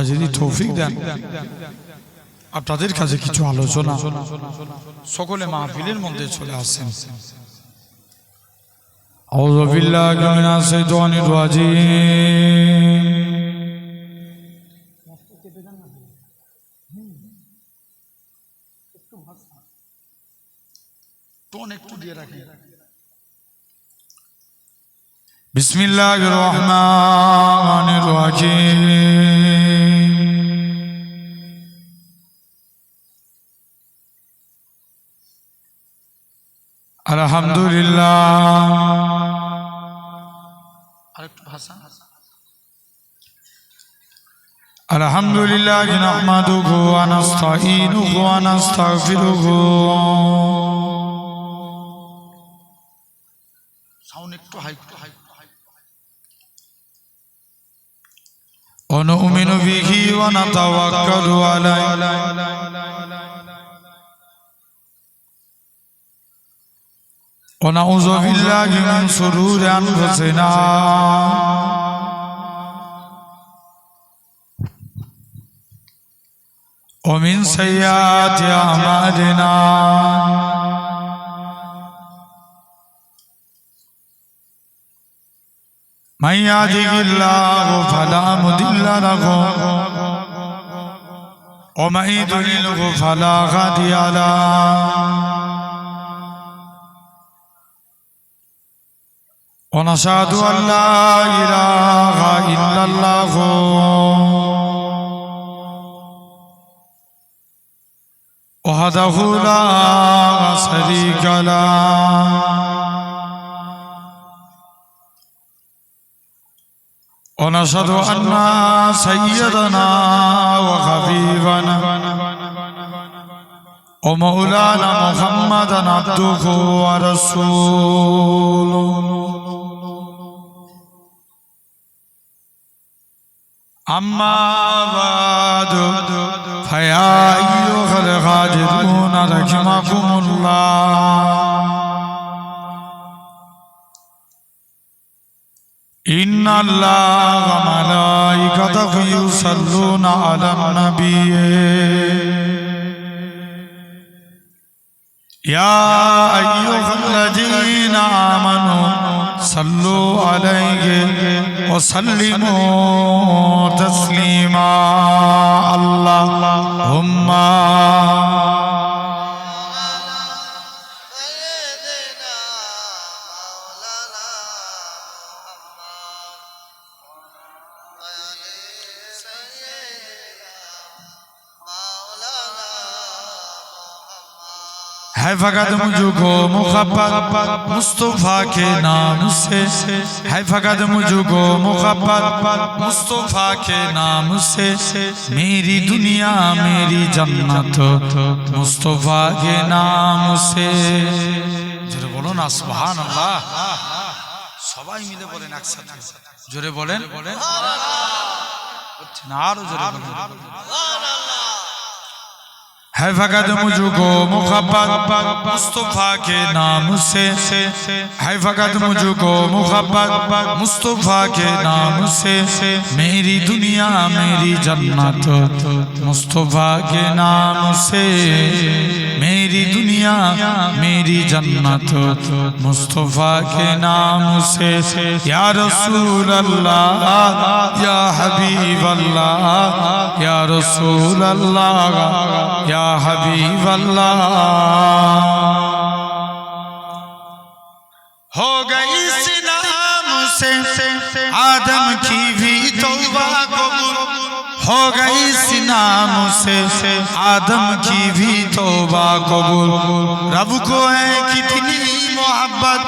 যদি তৌফিক দেন আপনাদের কাছে কিছু আলোচনা সকলে মাহফিলের মধ্যে চলে আসেন। আউযু বিল্লাহি মিনাশ শাইতানির রাজিম। টোন একটু দিয়ে রাখেন। বিসমিল্লাহির রহমানির রহিম। আলহামদুলিল্লাহ। আরেকটু ভাষা। আলহামদুলিল্লাহ নাহমাদুহু ওয়া নাস্তাঈনুহু ওয়া নাস্তাগফিরুহু। সাউন্ড একটু হাই। ওয়া নু'মিনু বিহি ওয়া নাতাওয়াক্কালু আলাইহি। ونعوذ بالله من شرور أنفسنا ومن سيئات أعمالنا من يهده الله فلا مضل له ومن يضلل فلا هادي له ونشهد أن لا إله إلا الله وحده لا شريك له ونشهد أن سيدنا وحبيبنا ومولانا محمدا عبده ورسوله أما بعد فيا أيها الحاضرون رحمكم الله إن الله وملائكته يصلون على النبي يا أيها الذين آمنوا صلوا عليه وسلموا تسليما اللهم है फकत मुझको मुखब्बत मुस्तफा के नाम से है फकत मुझको मुखब्बत मुस्तफा के नाम से मेरी दुनिया मेरी जन्नत मुस्तफा के नाम से जोरे बोलो ना सुभान अल्लाह সবাই মিলে বলেন একসাথে জোরে বলেন না আরো জোরে বলেন সুবহান আল্লাহ है फकत मुझको मुखब्बत मुस्तफा के नाम से है फकत मुझको मुखब्बत मुस्तफा के नाम से मेरी दुनिया मेरी जन्नत मुस्तफा के नाम से मेरी दुनिया मेरी जन्नत मुस्तफा के नाम से या रसूल अल्लाह या हबीब अल्लाह या रसूल अल्लाह या हबीब अल्लाह हो गई इस नाम से आदम की भी तौबा कबूल हो गई इस नाम से आदम की भी तौबा कबूल रब को है कितनी मोहब्बत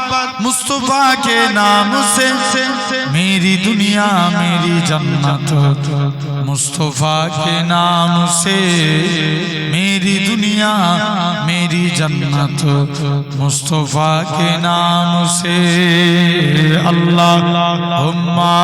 मुस्तफा के नाम से मेरी दुनिया मेरी जन्नत मुस्तफा के नाम से मेरी दुनिया मेरी जन्नत मुस्तफा के नाम से अल्लाहुम्मा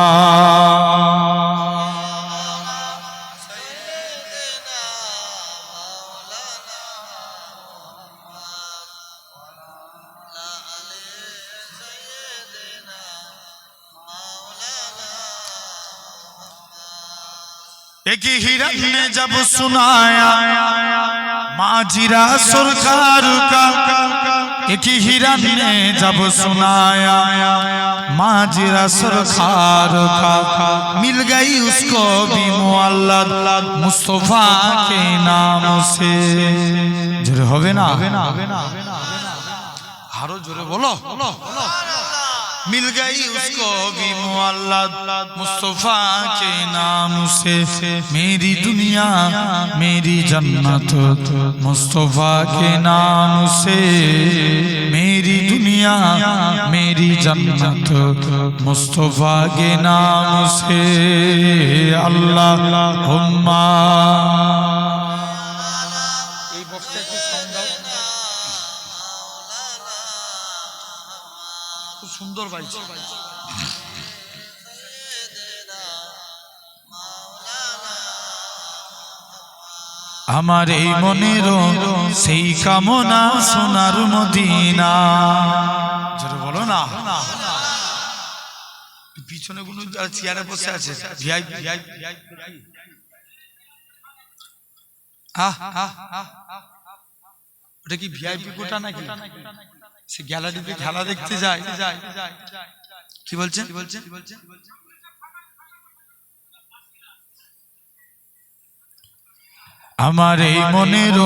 एक हिरन ने जब सुनाया माजीरा सरकार का, एक हिरन ने जब सुनाया माजीरा सरकार का, मिल गई उसको भी मुअल्लद मुस्तफा के नाम से। जोरे होवे ना, हारो जोरे बोलो। मिल गई उसको भी मुअल्लद मुस्तफा के नाम से। मेरी दुनिया मेरी जन्नत मुस्तफा के नाम से। मेरी दुनिया मेरी जन्नत मुस्तफा के नाम से। अल्लाहुम्मा সুন্দর বাইছে। আমার এই মনের সেই কামনা সোনার মদিনা। জোরে বলো না। পিছনে কোনো চেয়ারে বসে আছে ভিআইপি। ওটা কি ভিআইপি কোটা নাকি? সে গ্যালারিতে খেলা দেখতে যায়। কি বলছেন? আমার এই মনের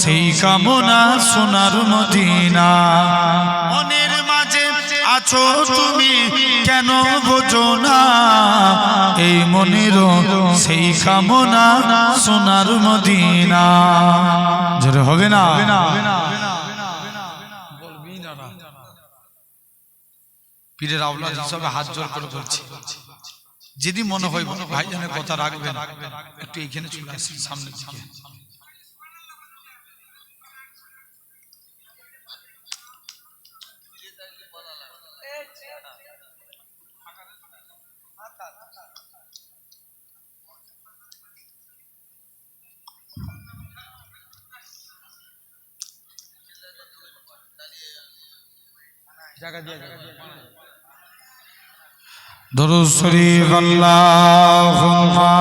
সেই কামনা সোনার মদিনা। মনের মাঝে আছো তুমি কেন বোঝো না? এই মনের সেই কামনা সোনার মদিনা। জোরে হবে না? পীরের আওলাদ হিসাবে হাত জোর করে বলছি, যদি মনে হয় ভাইজানের কথা রাখবেন একটু এখানে চলে আসেন সামনের দিকে। জায়গা দিয়ে দরুদ শরীফ আল্লাহুম্মা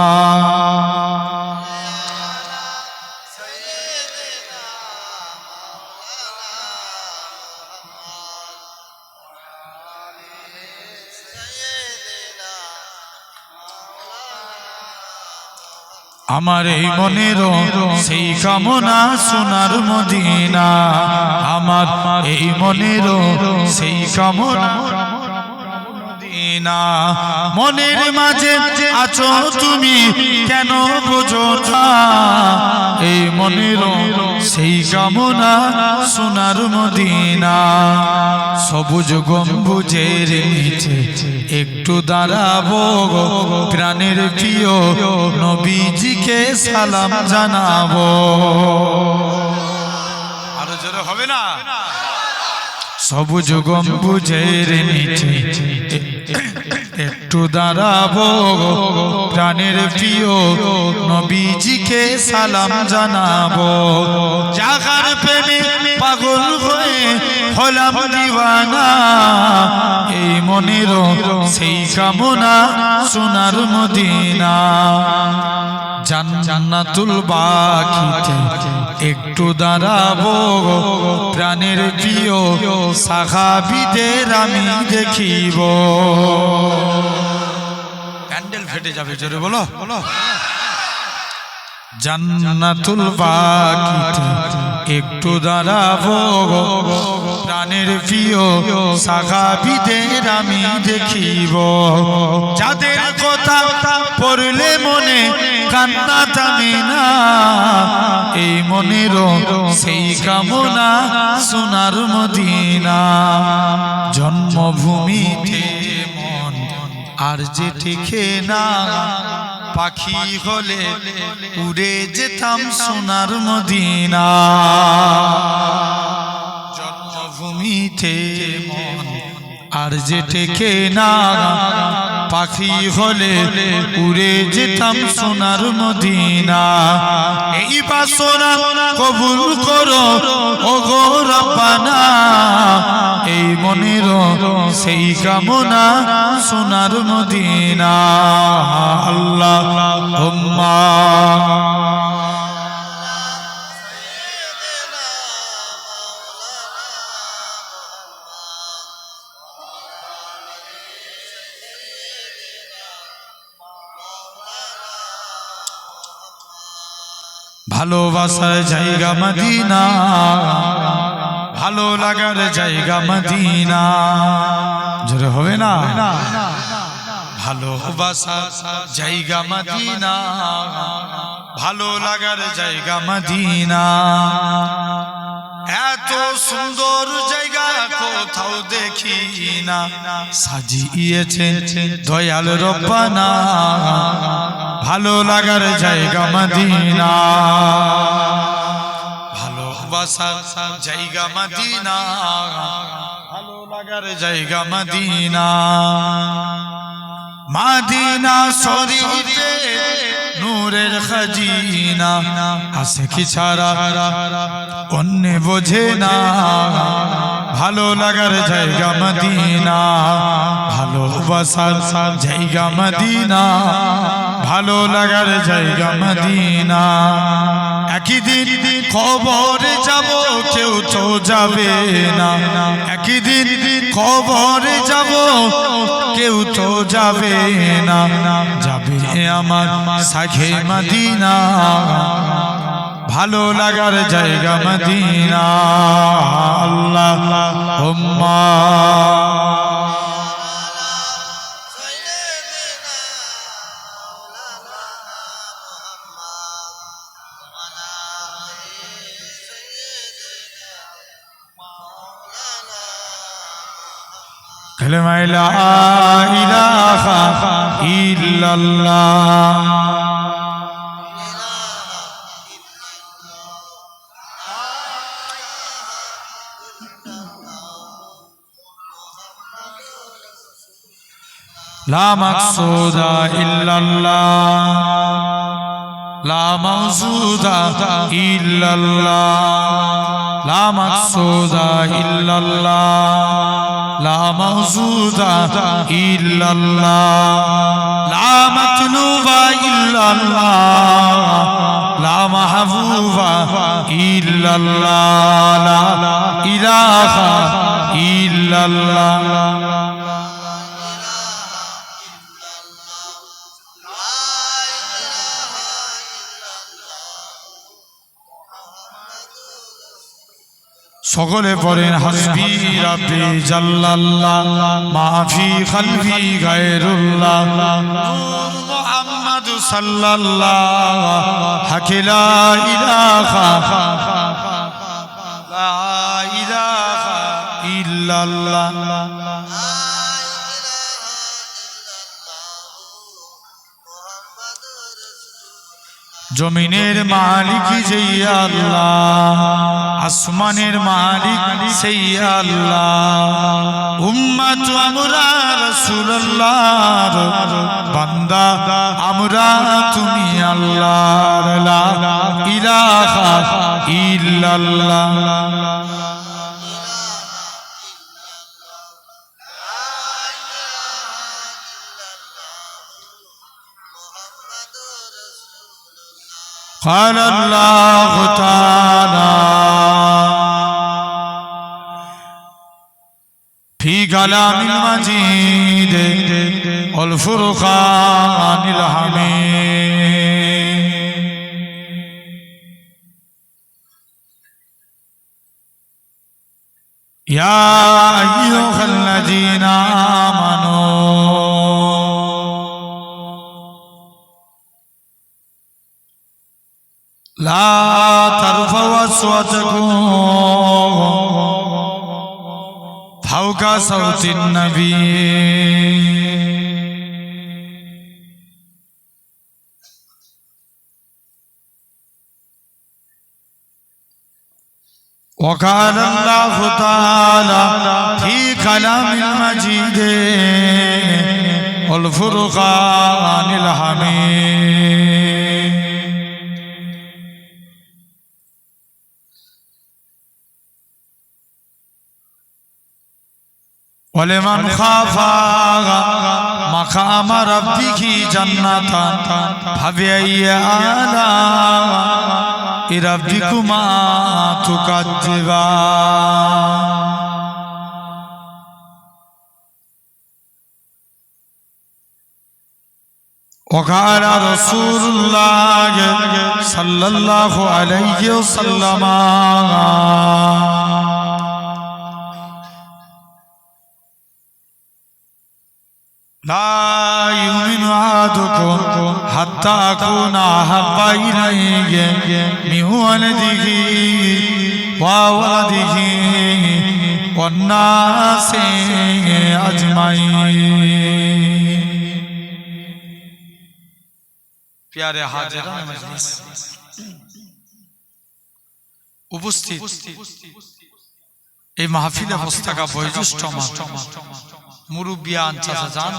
আমার এই মনের সেই কামনা সোনার মদিনা। আমার এই মনের সেই কামনা মদিনা। মনের মাঝে আছো তুমি কেন বোঝো না? এই মনের সেই কামনা সোনার মদিনা। সবুজ গম্বুজের নিচে একটু দাঁড়াবো, প্রাণের প্রিয় নবীজিকে সালাম জানাবো। আরো জোরে হবে না? সবুজ গম্বুজের নিচে একটু দাঁড়াবো, প্রাণের প্রিয় নবীজিকে সালাম জানাবো। যাহার প্রেমে পাগল হয়ে হলাম দিওয়ানা, এই মনের সেই কামনা সোনার মদিনা। জান্নাতুল বাকিতে একটু দাঁড়াবো, প্রাণের প্রিয় সাহাবীদের আমি দেখিব। প্যান্ডেল ফেটে যাবে, জোরে বলো। জান্নাতুল বাকিতে একটু দাঁড়াবো, প্রাণের প্রিয় সাহাবীদের আমি দেখিব। যাদের কথা পড়লে মনে কান্না থামে না, এই মনের সেই কামনা সোনার মদিনা। জন্মভূমিতে মন আর যে টেকে না, পাখি হলে উড়ে যেতাম সোনার মদিনা। জন্মভূমিতে মন আর যে টেকে না, পাখি হলে উড়ে যেতাম সোনার মদিনা। এই বাসনা কবুল করো ওগো রব্বানা, এই মনের সেই কামনা সোনার মদিনা। আল্লাহুম্মা ভালোবাসার জায়গা মদিনা, ভালো লাগার জায়গা মদিনা। জোরে হবে না? ভালোবাসার জায়গা মদিনা, ভালো লাগার জায়গা মদিনা। এত সুন্দর জায়গা কোথাও দেখি না, সাজিয়েছে দয়াল রব্বানা, ভালো লাগার জায়গা মদিনা। ভালোবাসার জায়গা মদিনা, ভালো লাগার জায়গা মদিনা। মদিনা শরীফে নূরের খাজিনা, আশিকি ছাড়া অন্য বোঝে না, ভালো লাগার জায়গা মদিনা। ভালোবাসার জায়গা মদিনা, ভালো লাগার জায়গা মদিনা। একদিন কবরে যাব কেউ তো যাবে না, একদিন কবরে যাব কেউ তো যাবে না, যাবে আমার সাখে মদিনা, ভালো লাগার জায়গা মদিনা। আল্লাহুম্মা কালেমা লা ইলাহা ইল্লাল্লাহ। লা মাকসুদা ইল্লাল্লাহ, লা মাওজুদা ইল্লাল্লাহ, লা মাকসুদা ইল্লাল্লাহ, লা মাওজুদা ইল্লাল্লাহ, লা মাতলুবা ইল্লাল্লাহ, লা মাহবুবা ইল্লাল্লাহ, লা ইলাহা ইল্লাল্লাহ। সকলে পড়েন হাসবি রাব্বি জাল্লাল্লাহ, মাফি কলবি গায়রুল্লাহ, মুহাম্মাদু সাল্লাল্লাহ, হাকি লা ইলাহা ইল্লাল্লাহ। জমিনের মালিক যেই আল্লাহ, আসমানের মালিক সেই আল্লাহ। উম্মত আমরা রাসূলুল্লাহর বান্দা, আমরা তুমি আল্লাহর, লা ইলাহা ইল্লাল্লাহ। قال الله تعالى في كلام المجيد والفرقان الحميد. يا أيها الذين آمنوا لا ترفعوا أصواتكم فوق صوت النبي وقال الله تعالى في كلام المجيد والفرقان الحميد ولمن خاف مقام ربه جنتان فبأي آلاء ربكما تكذبان وقال رسول الله صلى الله عليه وسلم لا يؤمن أحدكم حتى أكون أحب إليه من ولده وولده والناس أجمعين प्यारे हाजिरान मजलिस उपस्थित এই মাহফিলে বসতাকা বয়োজ্যেষ্ঠ মুরব্বিয়ান চাচাজান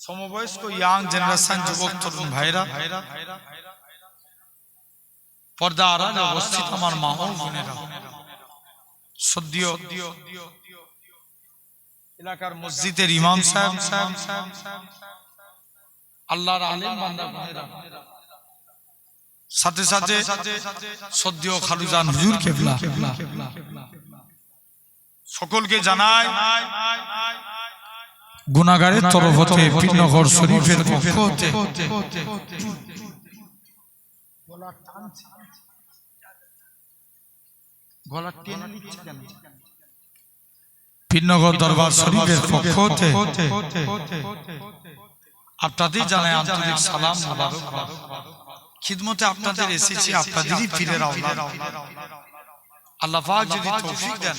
সমবয়স্ক ইয়াং জেনারেশন যুবক তরুণ ভাইরা পর্দা আড়ালে অবস্থিত আমার মা ও বোনেরা সদ্য এলাকার মসজিদের ইমাম সাহেব আল্লাহর আলেম বান্দা বোনেরা সাথে সাথে সদ্য খালুজান হুজুর কেবলা সকলকে জানাই গুনাহগারের তরফ হতে পীরনগর শরীফের পক্ষ হতে পীরনগর দরবার শরীফের পক্ষ হতে আপনাদের জানাই আন্তরিক সালাম মোবারক খিদমতে আপনাদের এসেছি আপনাদেরই পীরের আওলাদ আল্লাহ পাক যদি তৌফিক দেন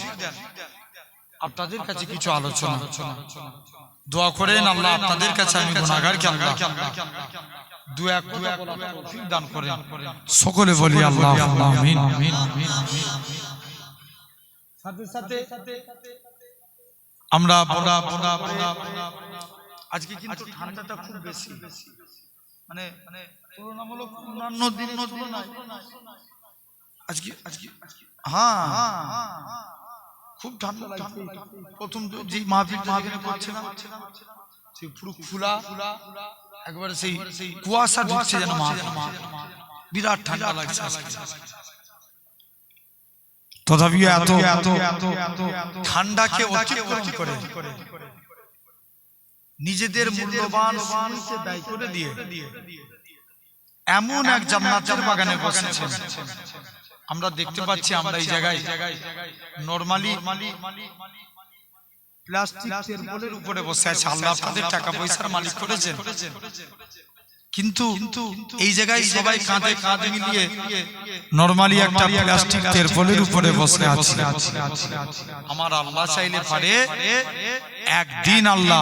আপনাদের কাছে কিছু আলোচনা দোয়া করেন আল্লাহ আপনাদের কাছে আমি গুনাহগারকে আল্লাহ দু এক কথা বলার তৌফিক দান করেন সকলে বলি আল্লাহুম্মা আমিন সাথে সাথে আমরা আজকে কিন্তু ঠান্ডাটা খুব বেশি মানে তুলনামূলক অন্যান্য দিনের তুলনায় আজকে হ্যাঁ খুব ঠান্ডা লাগছে প্রথম যে মাহফিলে করছিলাম সেই পুরো খোলা একবারে সেই কুয়াশা ঢুকছে যেন বিরাট ঠান্ডা লাগছে তথাপি এত ঠান্ডাকে অতিক্রম করে নিজেদের মূল্যবান সময়কে ব্যয় করে দিয়ে এমন এক জান্নাতের বাগানে বসেছেন আমরা দেখতে পাচ্ছি আমরা এই জায়গায় নরমালি প্লাস্টিক টেরপলের উপরে বসে আছে আল্লাহ আপনাদের টাকা পয়সার মালিক করেছেন কিন্তু এই জায়গায় সবাই কাঁধে কাঁধ মিলিয়ে নরমালি একটা প্লাস্টিক টেরপলের উপরে বসে আছে আমার আল্লাহ চাইলে পারে একদিন আল্লাহ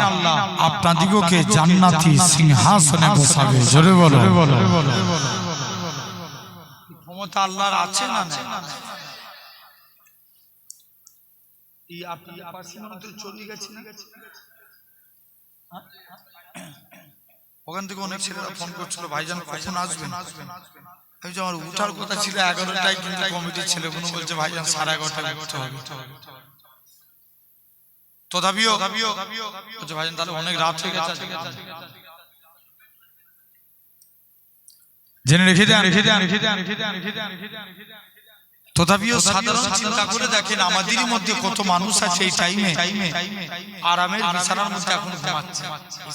আপনাদিগকে জান্নাতি সিংহাসনে বসাবে জোরে বলো ক্ষমতা আল্লাহর আছে না এই আপনি পাশে মধ্যে চলে গেছে না ওখান থেকে অনেক ছেলেরা ফোন করছিল ভাইজান কখন আসবেন আমি যে আমার উঠার কথা ছিল 11টায় কিন্তু কমিটির ছেলেগুলো বলছে ভাইজান 11:30টায় উঠতে হবে তথাপিও ভাইজান তাহলে অনেক রাত হয়ে গেছে জেনে রেখে দেন তথাপিও সাধারণ চিন্তা করে দেখেন আমাদেরই মধ্যে কত মানুষ আছে এই টাইমে আরামের বিছানার মধ্যে এখন ঘুমাচ্ছে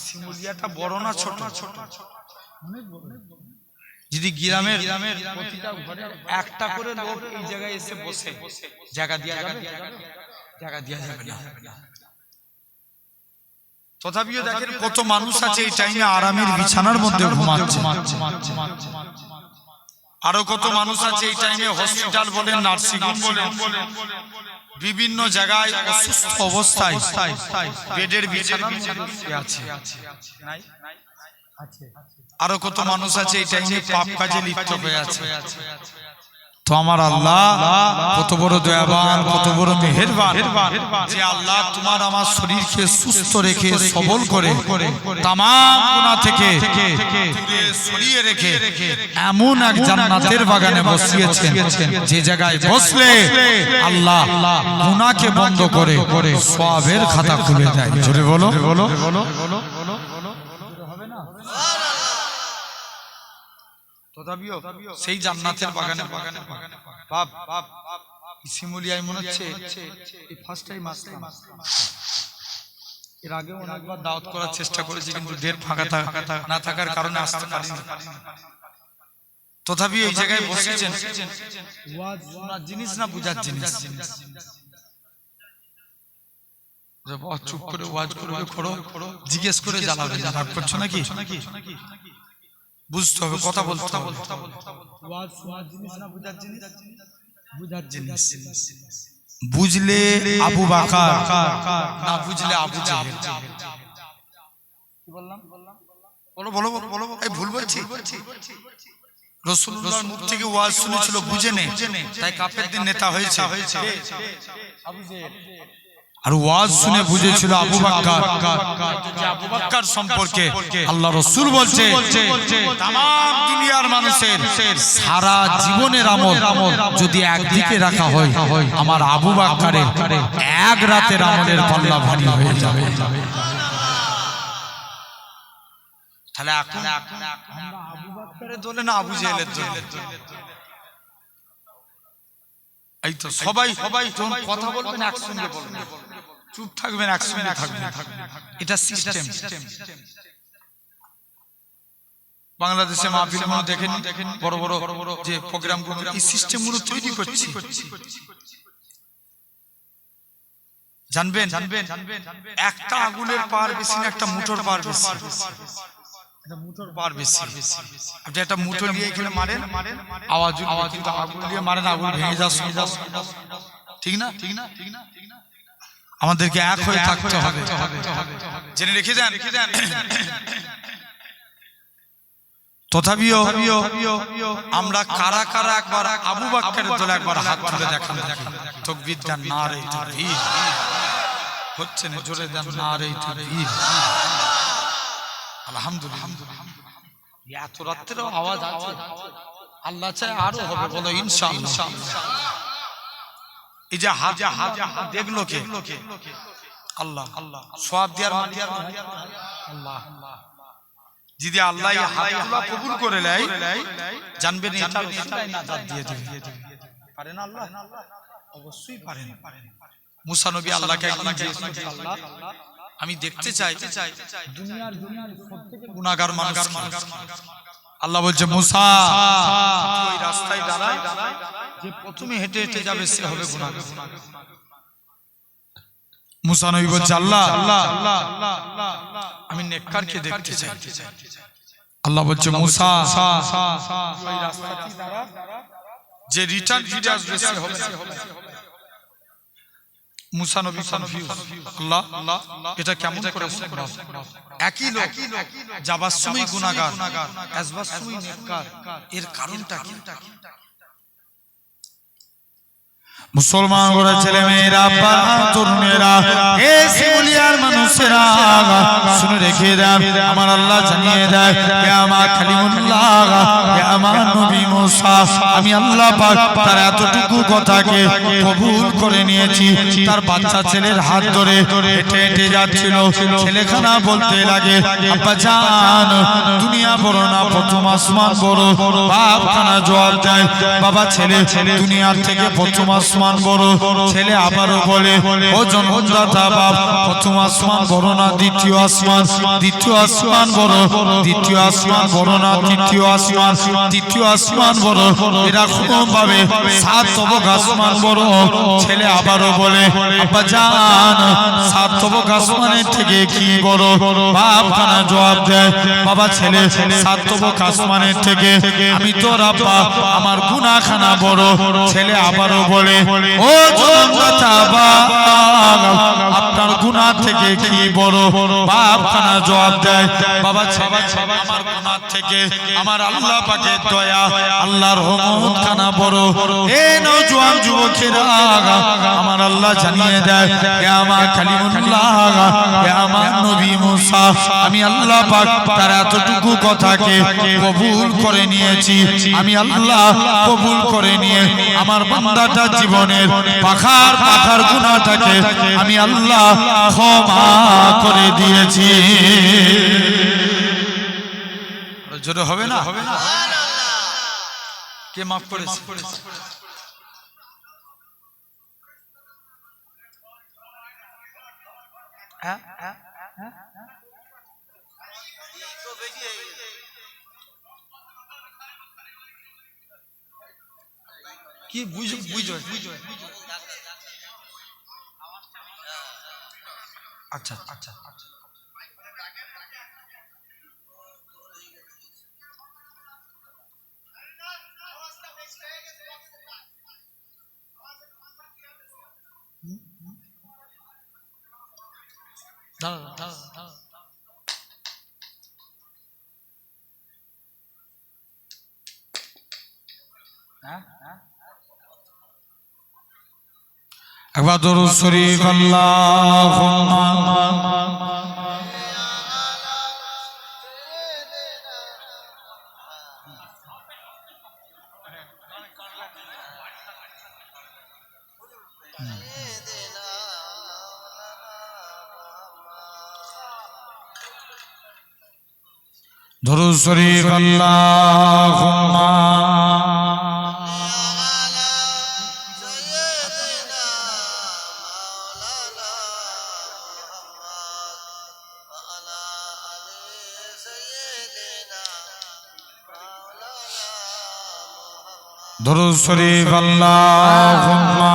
শিমুলিয়াটা বড় না ছোট যদি গ্রামের প্রতিটা ঘরে একটা করে লোক এই জায়গায় এসে বসে জায়গা দেয়া যাবে না তথাপিও দেখেন কত মানুষ আছে এই টাইমে আরামের বিছানার মধ্যে ঘুমাচ্ছে আরো কত মানুষ আছে এই টাইমে হসপিটাল বলেন নার্সিং হোম বলেন বিভিন্ন জায়গায় অসুস্থ অবস্থায় বেডের বিছানার মধ্যে আছে আরো কত মানুষ আছে এই টাইমে পাপ কাজে লিপ্ত হয়ে আছে তো আমার আল্লাহ কত বড় দয়াবান, কত বড় মেহেরবান যে আল্লাহ তোমার আমার শরীরকে সুস্থ রেখে সবল করে তামাম গুনাহ থেকে দূরে সরিয়ে রেখে এমন এক জান্নাতের বাগানে বসিয়েছেন যে জায়গায় বসলে আল্লাহ গুনাহকে বন্ধ করে সওয়াবের খাতা খুলে দেয়। জোরে বলো। সেই জান্নাতের বাগানে শিমুলিয়ায় মনে হচ্ছে ফার্স্ট টাইম আসলাম। এর আগে অনেকবার দাওয়াত করার চেষ্টা করেছি, কিন্তু ডেট ফাঁকা না থাকার কারণে আসতে পারিনি। তথাপি এই জায়গায় বসেছেন, ওয়াজ শোনার জিনিস না বুঝার জিনিস। চুপ করে ওয়াজ করবে, জিজ্ঞেস করে জ্বালাবে, রাগ করছো নাকি? বুঝতে হবে, কথা বলতে হবে। ওয়াজ শোনার জিনিস না বুঝার জিনিস? বুঝার জিনিস। বুঝলে আবু বকর, না বুঝলে আবু জেহেল। কি বললাম? বলো। এই ভুল বলছি? রাসূলুল্লাহর মুখ থেকে ওয়াজ শুনেছিল, বুঝে নে, তাই কাফেরদের নেতা হয়েছে আবু জেহেল। আর ওয়াজ শুনে বুঝেছিল আবু বকর। আবু বকর সম্পর্কে আল্লাহ রাসূল বলছে तमाम দুনিয়ার মানুষের সারা জীবনের আমল যদি একদিকে রাখা হয়, আমার আবু বকরের এক রাতের আমলের পাল্লা ভারী হয়ে যাবে। তাহলে এখন আমরা আবু বকরের দলে না আবু জেহেলের দলে? এই তো সবাই যখন কথা বলবেন একসঙ্গে বলবেন, চুপ থাকবেন একসঙ্গে থাকবেন। এটা সিস্টেম। বাংলাদেশে মাহফিল গুলো দেখেন, বড় বড় যে প্রোগ্রাম গুলো, এই সিস্টেম গুলো তৈরি করছে। জানবেন একটা আগুনের পার বেশি না একটা মোটর পার বেশি? মোটর পার বেশি। আপনি একটা মোটর নিয়ে এখানে মারেন, আওয়াজ কিন্তু আগুন দিয়ে মারেন, আগুন ভেঙে যাচ্ছে। ঠিক না? আমাদেরকে এক হয়ে থাকতে হবে, জেনে রেখে যান। তথাপিও আমরা কারা একবার আবু বকরের দলে একবার হাত তুলে দেখান। তাকবীর দেন, নারে তাকবীর। হচ্ছে না, জোরে দেন, নারে তাকবীর। আলহামদুলিল্লাহ। এত রাত্রেও আওয়াজ আছে, আল্লাহ চায় আরো হবে, বলো ইনশাআল্লাহ। এই যে হাত দেখলো কে? আল্লাহ। সওয়াব দেওয়ার মালিক আল্লাহ। যদি আল্লাহ এই হাতগুলো কবুল করে নেয়, জানবেন এটা ওসিলায় নাজাত দিয়ে দিবে। পারেন আল্লাহ? অবশ্যই পারেন। মুসা নবী আল্লাহকে একদিন জিজ্ঞেস করেছেন, আল্লাহ আমি দেখতে চাই দুনিয়ার সবথেকে গুনাহগার মানুষ। আল্লাহ বলছে, মুসা ওই রাস্তায় দাঁড়া, যে প্রথমে হেঁটে যাবে সে হবে গুনাহগার। মুসা নবী বলছে, আল্লাহ আমি নেককারকে দেখতে চাই। আল্লাহ বলছে, মুসা ওই রাস্তায় দাঁড়া, যে রিটার্ন ফিরে আসবে সে হবে। মুসা নবী কনফিউজ, আল্লাহ এটা কেমন করে সম্ভব? একই লোক যাবার সময় গুনাহগার, আসবার সময় নেককার, এর কারণটা কি? মুসলমান ঘরের ছেলে মেয়েরা, তরুণেরা, এ শিমুলিয়ার মানুষেরা শুনে রেখে দেন, আমার আল্লাহ জানিয়ে দেয়, হে আমার কালিমুল্লাহ, হে আমার নবী মুসা, আমি আল্লাহ পাক তার এতটুকু কথাকে কবুল করে নিয়েছি। তার বাচ্চা ছেলের হাত ধরে হেঁটে যাচ্ছিল, ছেলেখানা বলতে লাগে, আব্বা জান দুনিয়া বড় না প্রথম আসমান বড়। বাপ খানা জবাব দেয়, বাবা ছেলে দুনিয়ার থেকে প্রথম আসমান বড়। ছেলে আবারও বলে, ও জন্মদাতা বাপ, প্রথম আসমান বড় না দ্বিতীয় আসমান? দ্বিতীয় আসমান বড়। দ্বিতীয় আসমান বড় না তৃতীয় আসমান? তৃতীয় আসমান বড়। এরকম ভাবে সাত তবক আসমান বড়। ছেলে আবারও বলে, আব্বা জান সাত তবক আসমানের থেকে কি বড়? বাপ খানা জবাব দেয়, বাবা ছেলে সাত তবক আসমানের থেকে আমি তোর আব্বা, আমার গুনাহখানা বড়। ছেলে আবারও বলে, ও জনতা আপনার গুনাহ থেকে কি বড় বাপ খানা জবাব দেয় বাবা আমার গুনাহ থেকে আমার আল্লাহ পাকের দয়া আল্লাহর রহমত খানা বড়। এ নওজোয়ান যুবকেরা আমার আল্লাহ জানিয়ে দেয় হে আমার কালিমুল্লাহ হে আমার নবী মুসা আমি আল্লাহ পাক তার এতটুকু কথাকে কবুল করে নিয়েছি। আমি আল্লাহ কবুল করে নিয়ে আমার বান্দাটা জীবনের পাখার গুনাহটাকে আমি আল্লাহ ক্ষমা করে দিয়েছি। জোরে হবে না কে মাফ করেছে? কি বুঝো আচ্ছা আচ্ছা একবার দরুদ শরীফ আল্লাহুম্মা দরুদ শরীফ আল্লাহুম্মা দরুদ শরীফ আল্লাহুম্মা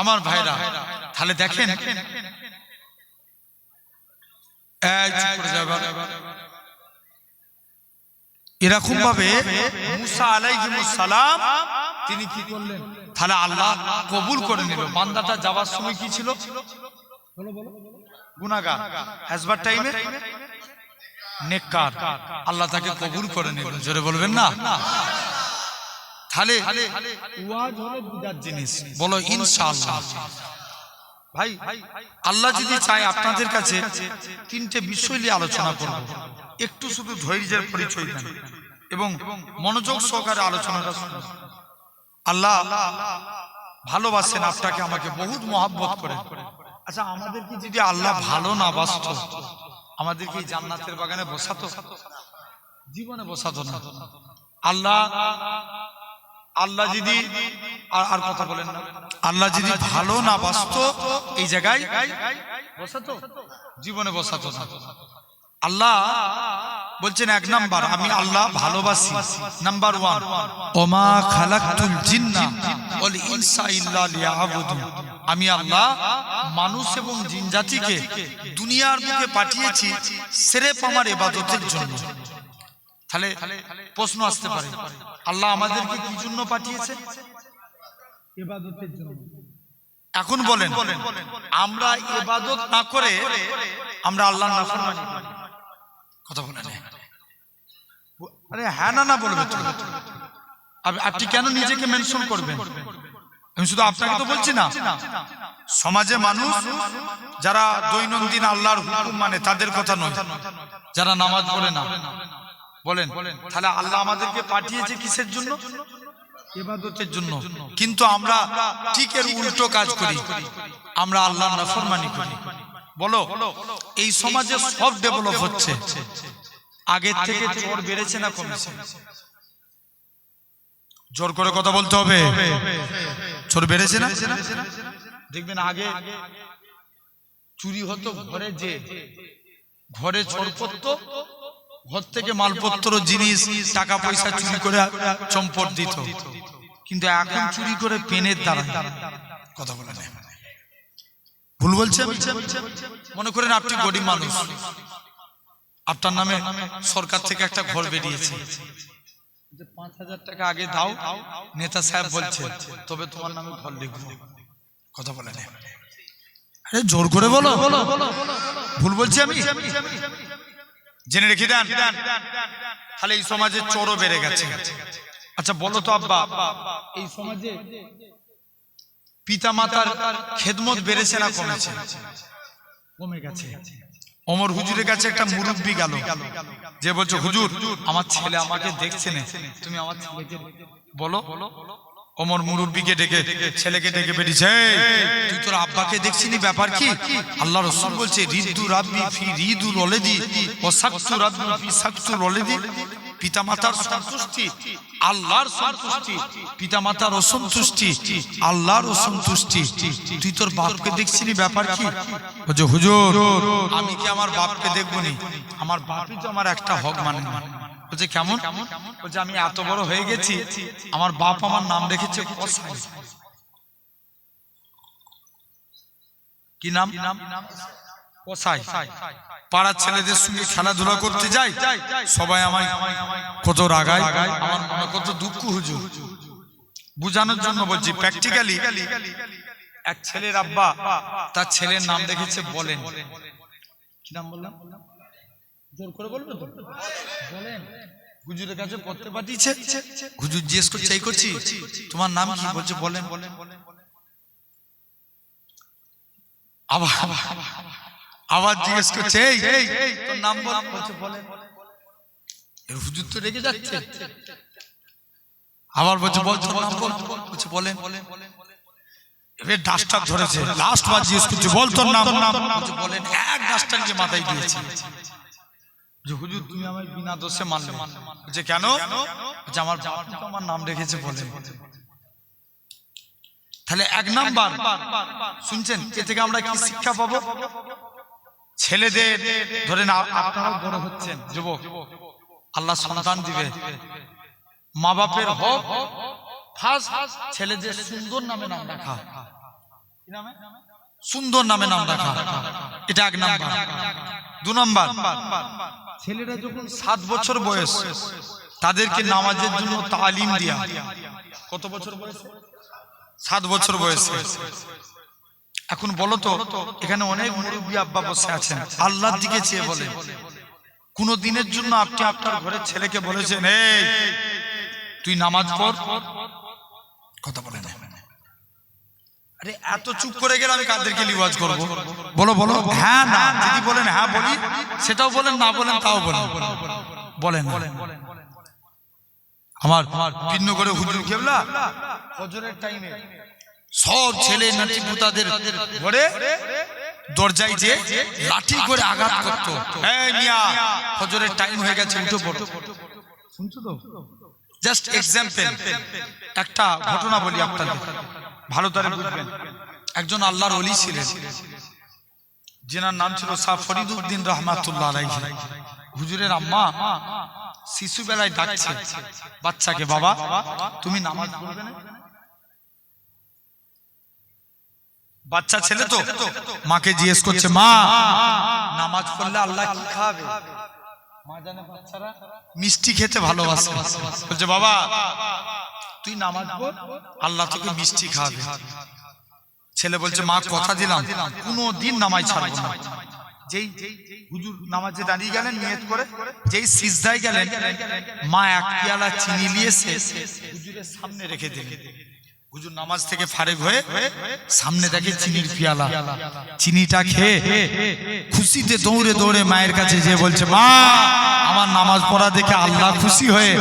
আমার ভাইরা তাহলে দেখেন এরকম ভাবে মুসা আলাইহিস সালাম তিনি কি করলেন তাহলে আল্লাহ কবুল করে নিল। বান্দাটা যাওয়ার সময় কি ছিল? গুনাহগার, হাসবার টাইমে নেককার, আল্লাহ তাকে কবুল করে নিল। জোরে বলবেন না? তাহলে ওয়াজ হলো বিদাত জিনিস, বলো ইনশাআল্লাহ। ভাই আল্লাহ যদি চায় আপনাদের কাছে তিনটে বিষয় নিয়ে আলোচনা করব, একটু শুধু ধৈর্যের পরিচয় দেন এবং মনোযোগ সহকারে আলোচনাটা শুনুন। আল্লাহ ভালোবাসেন আপনাকে আমাকে, বহুত মহব্বত করে। আচ্ছা আমাদেরকে যদি আল্লাহ ভালো না বাসতো আমাদেরকে জান্নাতের বাগানে বসাতো? জীবনে বসাতো না। আল্লাহ যদি আর কথা বলেন না, আল্লাহ যদি ভালো না বাসতো এই জায়গায় বসাতো? জীবনে বসাতো না। আল্লাহ বলছেন এক নাম্বার আমি আল্লাহ ভালোবাসি, নাম্বার 1 ওমা খালাকতুল জিন্না ওয়াল ইনসা ইল্লা লিয়াবুদুন। আমি আল্লাহ মানুষ এবং জিন জাতিকে দুনিয়ার বুকে পাঠিয়েছি সির্ফ আমার ইবাদতের জন্য। তাহলে প্রশ্ন আসতে পারে আল্লাহ আমাদেরকে কি জন্য পাঠিয়েছে? ইবাদতের জন্য। এখন বলেন আমরা ইবাদত না করে আমরা আল্লাহর নাফরমানি করি, কথা বলেন? আরে হ্যাঁ না বলবে তো। আপনি কেন নিজেকে মেনশন করবেন? আমি শুধু আপনাকে তো বলছি না, সমাজে মানুষ যারা দৈনন্দিন আল্লাহর হুকুম মানে তাদের কথা নয়, যারা নামাজ পড়ে না। বলেন তাহলে আল্লাহ আমাদেরকে পাঠিয়েছে কিসের জন্য? ইবাদতের জন্য। কিন্তু আমরা ঠিক এর উল্টো কাজ করি, আমরা আল্লাহর নাফরমানি করি। বলো এই সমাজে সব ডেভেলপ হচ্ছে, আগের থেকে চোর বেড়েছে না কমেছে? জোর করে কথা বলতে হবে, চোর বেড়েছে না? দেখবেন আগে চুরি হতো ঘরে, যে ঘরে চোর পড়তো, ঘর থেকে মালপত্র জিনিস টাকা পয়সা চুরি করে চম্পট দিত। কিন্তু এখন চুরি করে পেনের দ্বারা কথা বলে নেয়। ভুল বলছে? মনে করেন আপনি গরিব মানুষ, আপনার নামে সরকার থেকে একটা ঘর বেরিয়েছে, 5,000 টাকা আগে দাও, নেতা সাহেব বলছে তবে তোমার নামে ঘর লিখবো। কথা বলে নেয়। আরে জোর করে বলো, ভুল বলছি আমি? জেনে রেখে দেন, তাহলে এই সমাজে চোরও বেড়ে গেছে। আচ্ছা বলো তো আব্বা, এই সমাজে পিতা মাতার খেদমত বেড়েছে না কমেছে? কমে গেছে। ওমর হুজুরের কাছে একটা মুরব্বি গেল, যে বলছে হুজুর আমার ছেলে আমাকে দেখছে না, তুমি আমার ছেলেকে বলো। ওমর মুরব্বিকে ডেকে ছেলেকে ডেকে বেরিয়েছে, তুই তোর আব্বাকে দেখছিনি, ব্যাপার কি? আল্লাহ রাসূল বলছে রিদু রাব্বি ফি রিদুল ওয়ালিদি ওয়া সাকতু রাব্বি ফি সাকতুল ওয়ালিদি। পিতামাতার সন্তুষ্টি আল্লাহর সন্তুষ্টি, পিতামাতার অসন্তুষ্টি আল্লাহর অসন্তুষ্টি। তুই তোর বাপকে দেখছিনি, ব্যাপার কি? বলছে হুজুর আমি কি আমার বাপকে দেখবনি? আমার বাপই তো আমার একটা হক মানে না। বলছে কেমন? বলছে আমি এত বড় হয়ে গেছি, আমার বাপ আমার নাম রেখেছে কসাই। কি নাম? কসাই। পাড়ার ছেলেদের সঙ্গে খেলাধুলা করতে যাই, সবাই আমায় কত রাগায়, আমার মনে কত দুঃখ। হুজুর বুঝানোর জন্য বলছি, প্র্যাকটিক্যালি এক ছেলের আব্বা তার ছেলের নাম রেখেছে বলেন। কি নাম বললাম? জোর করে বলবে তো? বলেন। হুজুরের কাছে পড়তে পাঠিয়েছে, হুজুর জিজ্ঞেস করছে এই করছি তোমার নাম কি? বলছে বলেন। আবার জিজ্ঞেস করছে এই তোর নাম বল? বলছে বলেন। হুজুর তো রেগে যাচ্ছে, আবার বলছে বল তোর নাম বল। বলছে বলেন। এবার ডাস্টার ধরেছে, লাস্ট বার জিজ্ঞেস করছে বল তোর নাম। বলছে বলেন। এক ডাস্টার নিয়ে মাথায় দিয়েছে। হুজুর তুমি আমায় বিনা দোষে মারলে। বলছে কেন? বলছে আমার বাপ তো আমার নাম রেখেছে বলেন। তাহলে এক নাম্বার শুনছেন, এ থেকে আমরা কি শিক্ষা পাবো? ছেলেদের ধরেন আপনারা বড় হচ্ছেন, যুবক, আল্লাহ সন্তান দিবে, মা বাপের হক ফার্স্ট ছেলেদের সুন্দর নামে নাম রাখা। কি নামে? সুন্দর নামে নাম রাখা, এটা এক নাম্বার। 2 নাম্বার, ছেলেরা যখন 7 বছর বয়স তাদেরকে নামাজের জন্য তালিম দেয়া। কত বছর বয়সে? 7 বছর বয়সে। এখন বলো তো, এখানে অনেক মুরব্বী আব্বা বসে আছেন, আল্লাহর দিকে চেয়ে বলে, কোন দিনের জন্য আপনি আপনার ঘরের ছেলেকে বলেছেন এই তুই নামাজ পড়? কথা বলে না। আরে এত চুপ করে গেলে আমি কাদেরকে লিওয়াজ করব? বলো বলো। হ্যাঁ না যদি বলেন হ্যাঁ বলি, সেটাও বলেন, না বলেন তাও বলেন। বলেন আমার ভিন্ন করে হুজুর কেবলা ফজরের টাইমে সব ছেলে নাতি পুতাদের ঘরে দরজায় যে লাঠি করে আঘাত করতো, এই মিয়া ফজরের টাইম হয়ে গেছে উঠে পড়ো। শুনছো তো? জাস্ট এক্সাম্পল, একটা ঘটনা বলি আপনাদের, ভালো করে বুঝবেন। একজন আল্লাহর ওলি ছিলেন, যেনার নাম ছিল শাহ ফরিদউদ্দিন রহমাতুল্লাহ আলাইহি। হুজুরের আম্মা শিশু বেলায় ডাকছে বাচ্চাকে, বাবা তুমি নামাজ পড়বে না? বাচ্চা ছেলে তো মাকে জিজ্ঞেস করছে, মা নামাজ পড়লে আল্লাহ কি খাবে? মা জানে বাচ্চারা মিষ্টি খেতে ভালোবাসে, বলছে বাবা তুই নামাজ পড়, আল্লাহ তোকে মিষ্টি খাবে। ছেলে বলছে মা কথা দিলাম কোনদিন নামাজ ছাড়বো না। যেই হুজুর নামাজে দাঁড়িয়ে গেলেন নিয়ত করে, যেই সিজদায় গেলেন, মা এক পেয়ালা চিনি নিয়েছে হুজুরের সামনে রেখে দিলেন। হুজুর নামাজ থেকে ফারেক হয়ে সামনে দেখে চিনির পেয়ালা, চিনিটা খেয়ে খুশিতে দৌড়ে দৌড়ে মায়ের কাছে যেয়ে বলছে, মা আমার নামাজ পড়া দেখে আল্লাহ খুশি হয়ে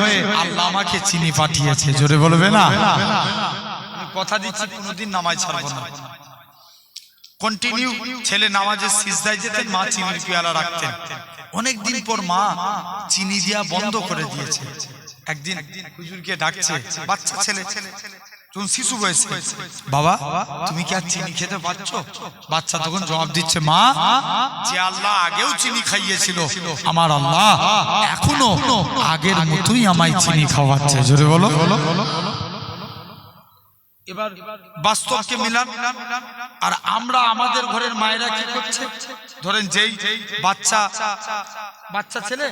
আল্লাহ আমাকে চিনি পাঠিয়েছে। জোরে বলবে না? আমি কথা দিচ্ছি কোনোদিন নামাজ ছাড়বো না। কন্টিনিউ ছেলে নামাজের সিজদায় যেতেন, মা চিনির পেয়ালা রাখতেন। অনেকদিন পর মা চিনি দিয়া বন্ধ করে দিয়েছে। একদিন হুজুরকে ডাকছে, বাচ্চা ছেলে তখন শিশু বয়সে, বাবা তুমি কি আর চিনি খেতে পারছো? বাচ্চা তখন জবাব দিচ্ছে, মা যে আল্লাহ আগেও চিনি খাইয়েছিল, আমার আল্লাহ এখনো আগের মতোই আমায় চিনি খাওয়াচ্ছে। জোরে বলো। এবার বাস্তবকে মিলান। আর আমরা আমাদের ঘরের মায়েরা কি করছে, ধরেন যেই বাচ্চা ছেলে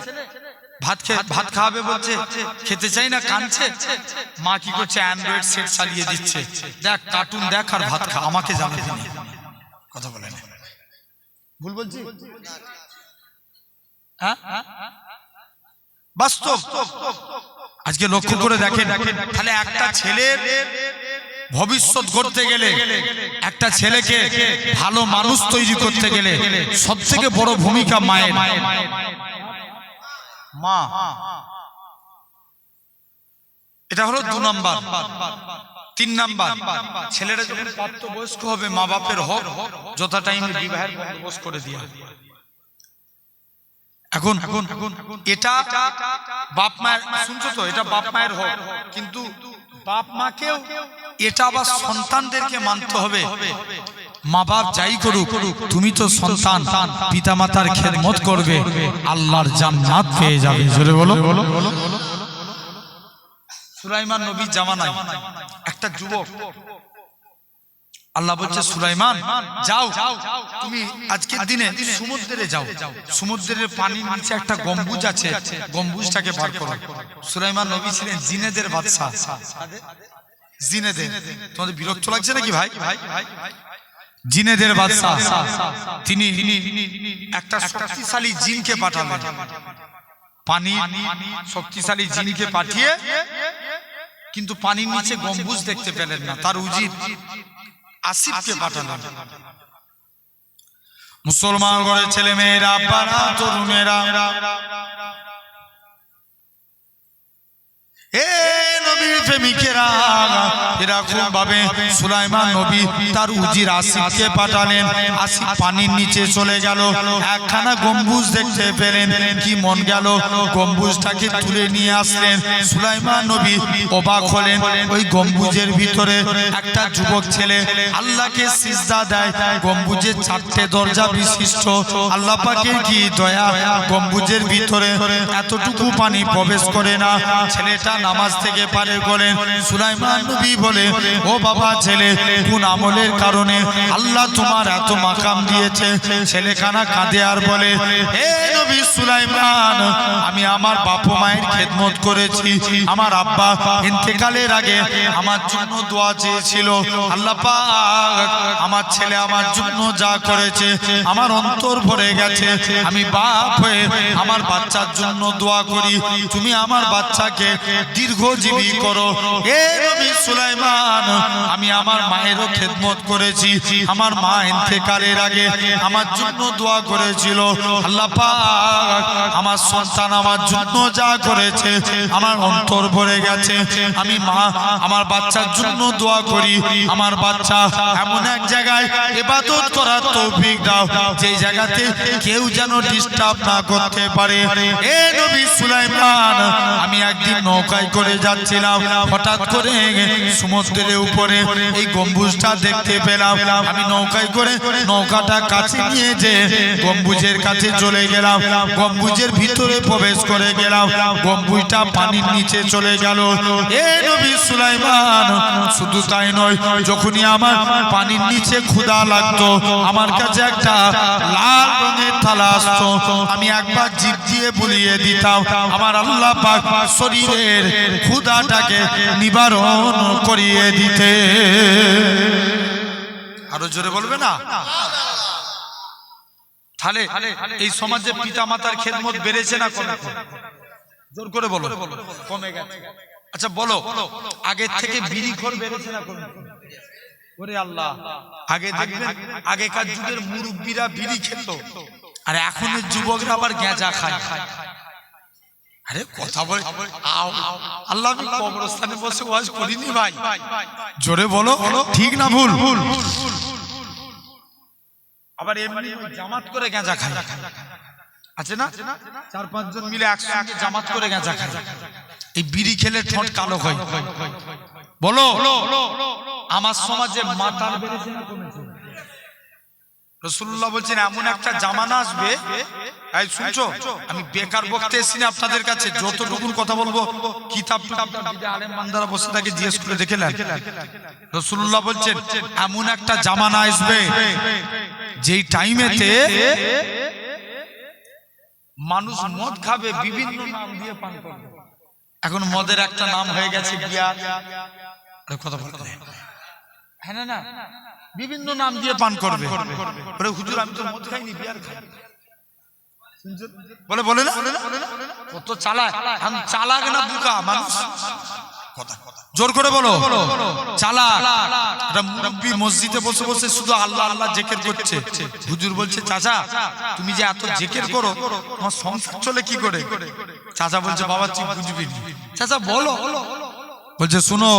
ভাত খাওয়াবে বলছে, খেতে চাই না, কাঁদছে, মা কি করছে, অ্যান্ড্রয়েড সেট চালিয়ে দিচ্ছে, দেখ কার্টুন দেখ আর ভাত খা, আমাকে জানাতে নেই। কথা বলে না, ভুল বলছি? হ্যাঁ, বাস্তব। আজকে লক্ষ্য করে দেখেন, তাহলে একটা ছেলের ভবিষ্যৎ গড়তে গেলে, একটা ছেলেকে ভালো মানুষ তৈরি করতে গেলে সব থেকে বড় ভূমিকা মায়ের। মা, এটা হলো 2 নাম্বার। 3 নাম্বার, ছেলেরা যখন প্রাপ্তবয়স্ক হবে মা বাপের হক যথা টাইমে বিবাহের বন্দোবস্ত করে দিয়া। এখন এটা বাপ মায়ের, শুনছো তো, এটা বাপ মায়ের হক, কিন্তু বাপ মাকেও এটা আবার সন্তানদেরকে মানতে হবে। মা বাপ যাই করুক, তুমি তো সন্তান, পিতা মাতার খেদমত করবে, আল্লাহর জান্নাত পেয়ে যাবে। জোরে বলো। সুলাইমান নবীর জামানায় একটা যুবক, আল্লাহ বলছে সুলাইমান যাও, তুমি আজকের দিনে সমুদ্রে যাও, সমুদ্রের পানির নিচে একটা গম্বুজ আছে, গম্বুজটাকে বার করো। সুলাইমান নবী ছিলেন জিনেদের বাদশা। জিনেদের, তোমাদের বিরক্ত লাগছে নাকি ভাই? জিনেদের বাদশা, তিনি একটা শক্তিশালী জিনকে পাঠালেন, পানি শক্তিশালী জিনকে পাঠিয়ে, কিন্তু পানির নিচে গম্বুজ দেখতে পেলেন না, তার উজির আসিফকে পাঠালেন। মুসলমান ঘরের ছেলে মেয়েরা, পাড়া তরুণেরা, প্রেমিকেরা, এরকম ভাবে সুলাইমান নবী তার উজির আসিফকে পাঠালেন। আসিফ পানির নিচে চলে গেল, একখানা গম্বুজ দেখতে পেলেন, কি মন গেল, গম্বুজটাকে তুলে নিয়ে আসলেন। সুলাইমান নবী অবাক হলেন, ওই গম্বুজের ভিতরে একটা যুবক ছেলে আল্লাহকে সিজদা দেয়। গম্বুজের 4টে দরজা বিশিষ্ট, আল্লাহ পাকের কি দয়া, গম্বুজের ভিতরে এতটুকু পানি প্রবেশ করে না। ছেলেটা নামাজ থেকে পারে গেলেন। সুলাইমান নবী বলে, ও বাবা ছেলে, কোন আমলের কারণে আল্লাহ তোমার এত মাকাম দিয়েছে? ছেলেখানা কাঁদে আর বলে, হে নবী সুলাইমান, আমি আমার বাপ মায়ের খেদমত করেছি, আমার আব্বা ইন্তেকালের আগে আমার জন্য দোয়া চেয়েছিল, আল্লাহ পাক আমার ছেলে আমার জন্য যা করেছে আমার অন্তর ভরে গেছে। আমি বাপ হয়ে আমার বাচ্চার জন্য দোয়া করি, তুমি আমার বাচ্চাকে দীর্ঘজীবী করো। হে নবী সুলাইমান, আমি আমার মায়েরও খেদমত করেছি, আমার মা ইন্তেকালের আগে আমার জন্য দোয়া করেছিল, আল্লাহ পাক আমার সন্তান আমার জন্য যা করেছে আমার অন্তর ভরে গেছে। আমি মা আমার বাচ্চার জন্য দোয়া করি, আমার বাচ্চা এমন এক জায়গায় ইবাদত করার তৌফিক দাও যে জায়গাতে কেউ যেন ডিস্টার্ব না করতে পারে। হে নবী সুলাইমান, আমি একদিন নৌকায় করে যাচ্ছিলাম, হঠাৎ করে সমুদ্রের উপরে এই গম্বুজটা দেখতে পেলাম। আমি নৌকায় করে নৌকাটা কাছে নিয়ে যে গম্বুজের কাছে চলে গেলাম, গম্বুজের ভিতরে প্রবেশ করে গেলাম, গম্বুজটা পানির নিচে চলে গেল। এ নবী সুলাইমান, শুধু তাই নয়, যখনই আমার পানির নিচে ক্ষুধা লাগতো, আমার কাছে একটা লাল রঙের থালা আসতো, আমি একবার জিভ দিয়ে বুলিয়ে দিতাম, আমার আল্লাহ পাক শরীরের ক্ষুধাটাকে নিবারণ করিয়ে দিতে। আরো জোরে বলবে না? তাহলে এই সমাজে পিতা মাতার খেদমত বেড়েছে না কমেছে? জোর করে বলো। কমে গেছে। আচ্ছা বলো, আগের থেকে বিড়িখোর বেড়েছে না কমেছে? ওরে আল্লাহ, আগে দেখবেন আগেকার যুগের মুরব্বীরা বিড়ি খেত, আর এখনের যুবকরা আবার গেঁজা খায়। আরে কথা বল, আল্লাহ, আমি কবরস্থানে বসে ওয়াজ করিনি ভাই, জোরে বলো, ঠিক না ভুল? আবার এমনি জামাত করে গেঁজা খায়, আছে না? 4-5 জন মিলে একসঙ্গে জামাত করে গেঁজা খায়। এই বিড়ি খেলে ঠোঁট কালো হয়। বলো, আমার সমাজে মাতাল বেড়েছে না কমেছে? রাসূলুল্লাহ বলছেন, এমন একটা জামানা আসবে এই শুনছো, আমি বেকার বক্তা এসেছি না আপনাদের কাছে, যতটুকুন কথা বলবো কিতাব আলেম বান্দারা বসে থাকে জিজ্ঞেস করে দেখেলেন। রাসূলুল্লাহ বলছেন এমন একটা জামানা আসবে যেই টাইমেতে মানুষ মদ খাবে, বিভিন্ন নাম দিয়ে পান করবে। এখন মদের একটা নাম হয়ে গেছে বিয়ার, কথা বলতে হ্যাঁ না, বিভিন্ন নাম দিয়ে পান করবে। হুজুর আমি তো মদ খাইনি, বিয়ার খাই বলে বলে না, কত চালাক, আমি চালাক না বুকা মানুষ, জোর করে বলো চালাক। মুরব্বি মসজিদে বসে বসে শুধু আল্লাহ আল্লাহ জিকির করছে। হুজুর বলছে চাচা তুমি যে এত জিকির করো তোমার সংসার চলে কি করে? চাচা বলছে বাবা তুই বুঝবি না। চাচা বলো, বলছে শুনো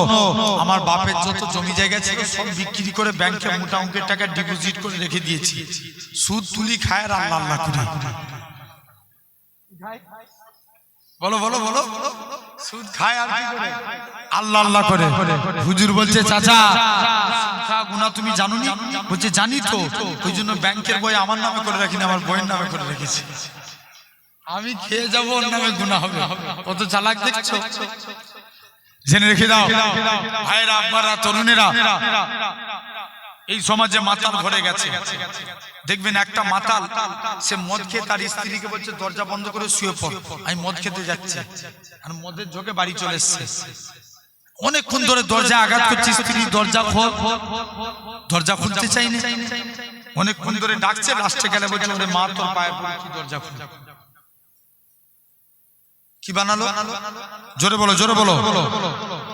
আমার বাপের যত জমি জায়গা ছিল সব বিক্রি করে ব্যাংকে মোটা অঙ্কের টাকা ডিপোজিট করে রেখে দিয়েছি, সুদ তুলি খায় আর আল্লাহ আল্লাহ করে। বলো বলো বলো, সুদ খায় আর কি করে? আল্লাহ আল্লাহ করে। হুজুর বলছে চাচা গুনাহ তুমি জানো নি? বলছে জানি তো, ওই জন্য ব্যাংকের বই আমার নামে করে রাখিনি, আমার বইয়ের নামে করে রেখেছি। আমি খেয়ে যাবো ওর নামে গুনাহ হবে। কত চালাক দেখছো, জেনে রেখে দাও ভাইরা আব্বারা তরুণেরা। এই সমাজে মাতাল ভরে গেছে, দেখবেন একটা মাতাল সে মদ খেয়ে তার স্ত্রীকে বলছে দরজা বন্ধ করে শুয়ে পড়, আমি মদ খেতে যাচ্ছি, আর মদের ঝোঁকে বাড়ি চলে এসছে। অনেকক্ষণ ধরে দরজা আঘাত করছে, স্ত্রী দরজা খোল, দরজা খুলতে চাই না, অনেকক্ষণ ধরে ডাকছে, লাস্টে গেলে বলছে ওরে মা তোর পায়ে পড়ছি দরজা খুল। কি বানালো? জোরে বলো জোরে বলো।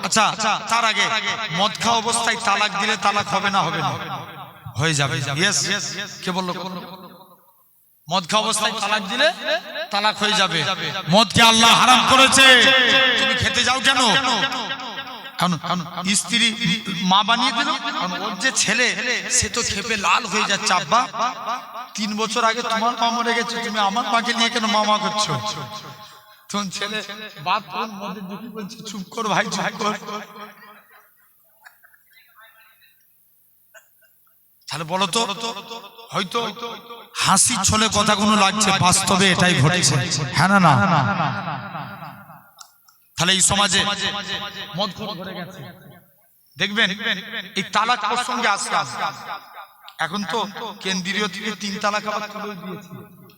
আচ্ছা তার আগে মদ খাওয়া অবস্থায় তালাক দিলে তালাক হবে না? হবে না, হয়ে যাবে। কে বললো? মদ খাওয়া অবস্থায় তালাক দিলে তালাক হয়ে যাবে। মদকে আল্লাহ হারাম করেছে, তুমি খেতে যাও কেন? স্ত্রী মা বানিয়ে দিল, ওর যে ছেলে সে তো খেপে লাল হয়ে যাচ্ছে, আব্বা 3 বছর আগে তোমার মা মরে গেছে, তুমি আমার মাকে নিয়ে কেন মামা করছো? তোর ছেলে বাপ মদের দিকে বলছে চুপ কর ভাই চুপ কর। তাহলে বলো তো, হয়তো হাসি ছলে কথাগুলো লাগছে, বাস্তবে এটাই ঘটেছে, হ্যাঁ না না? তাহলে এই সমাজে মদ ভরে গেছে, দেখবেন এই তালাক প্রসঙ্গে আসলাম। এখন তো কেন্দ্রীয় থেকে 3 তালাক আবার তুলে দিয়েছে।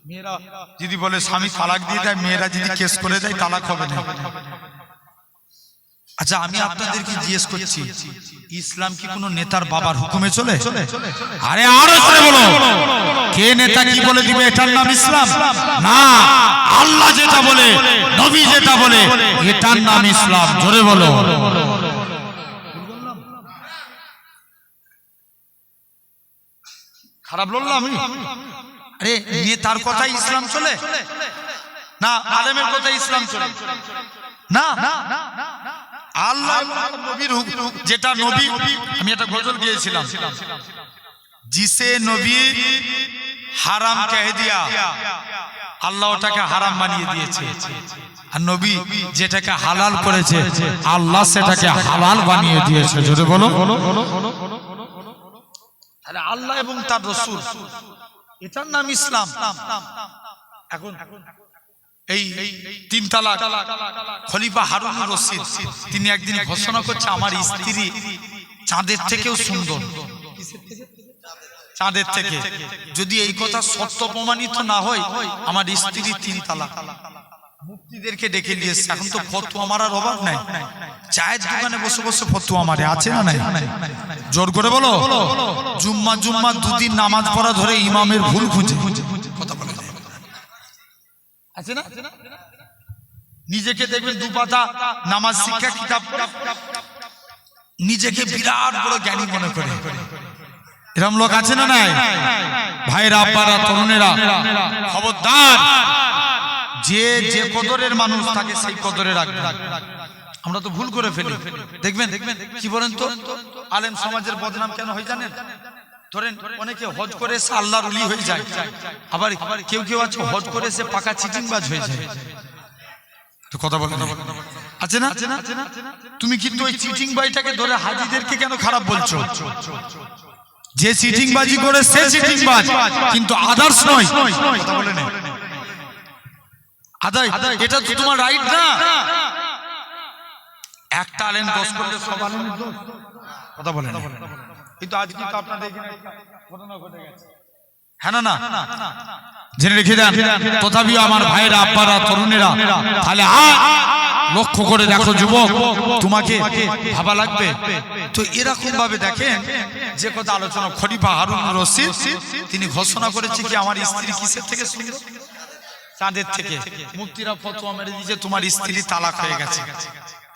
মেয়েরা যদি বলে স্বামী তালাক দিয়ে দেয়, মেয়েরা যদি কেস করে দেয় তালাক হবে না। আচ্ছা আমি আপনাদেরকে জিজ্ঞেস করছি, ইসলাম কি কোনো নেতার বাবার হুকুমে চলে? আরে আরো জোরে বলো, কে নেতা কি বলে দিবে এটার নাম ইসলাম না। আল্লাহ যেটা বলে, নবী যেটা বলে, এটার নাম ইসলাম। জোরে বলো। খারাপ বললাম আমি? আরে নেতার কথা ইসলাম চলে না, আলেমের কথা ইসলাম চলে না। আল্লাহ নবীর হুকুম যেটা নবী, আমি একটা গজল গিয়েছিলাম, জিসে নবী হারাম কহ দিয়া আল্লাহ ওটাকে হারাম বানিয়ে দিয়েছে, আর নবী যেটাকে হালাল করেছে আল্লাহ সেটাকে হালাল বানিয়ে দিয়েছে। যদি বলো আরে আল্লাহ এবং তার রাসূল, এটার নাম ইসলাম। এখন এই 3 তালাক খলিফা হারুনুর রশিদ তিনি একদিন ঘোষণা করছে আমার স্ত্রী চাঁদের থেকেও সুন্দর। চাঁদের থেকে যদি এই কথা সত্য প্রমাণিত না হয়, আমার স্ত্রী 3 তালাক। মুফতিদেরকে ডেকে নিয়ে এসেছে, এখন তো ফতোয়া মারার অভাব নাই, চায়ের দোকানে বসে বসে ফতোয়া মারে, আছে না নাই? জোর করে বলো। জুম্মা 2 দিন নামাজ পড়া ধরে ইমামের ভুল খুঁজে কথা বলে আছে না? নিজেকে দেখবেন 2 পাতা নামাজ শিক্ষা কিতাব নিজেকে বিরাট বড় জ্ঞানী মনে করে, এরকম লোক আছে না নাই? ভাইরা আব্বারা তরুণেরা খবরদার, যে যে কদরের মানুষ থাকে সেই কদরে রাখবে। আমরা তো ভুল করে ফেলি, দেখবেন কি বলেন তো, আলেম সমাজের বদনাম কেন হয় জানেন? ধরেন অনেকে হজ করে এসে আল্লাহর ওলি হয়ে যায়, আবার কেউ আছে হজ করে এসে পাকা চিটিংবাজ হয়ে যায়। তো কথা বলেন আছে না? তুমি কিন্তু ওই চিটিংবাজটাকে ধরে হাজিদেরকে কেন খারাপ বলছো? যে চিটিংবাজি করে সে চিটিংবাজ, কিন্তু আদার্স নয়। কথা বলেন আদায়, এটা তো তোমার রাইট না। একটা আলেম দোষ করলে সব আলেমের দোষ, কথা বলেন। কিন্তু আজ কিন্তু আপনাদের এখানে ঘটনা ঘটে গেছে, হ্যাঁ না? জেনে রেখে দেন। তথাপিও আমার ভাইরা, আব্বারা, তরুণেরা, তাহলে লক্ষ্য করে দেখো যুবক, তোমাকে ভাবা লাগবে। তো এরকম ভাবে দেখেন যে কথা আলোচনা, খলিফা হারুন রশিদ তিনি ঘোষণা করেছে কি আমার স্ত্রী কিসের থেকে সুন্দর? চাঁদের থেকে। মুফতিরা ফতোয়া মেরে দিয়েছে তোমার স্ত্রী তালাক হয়ে গেছে।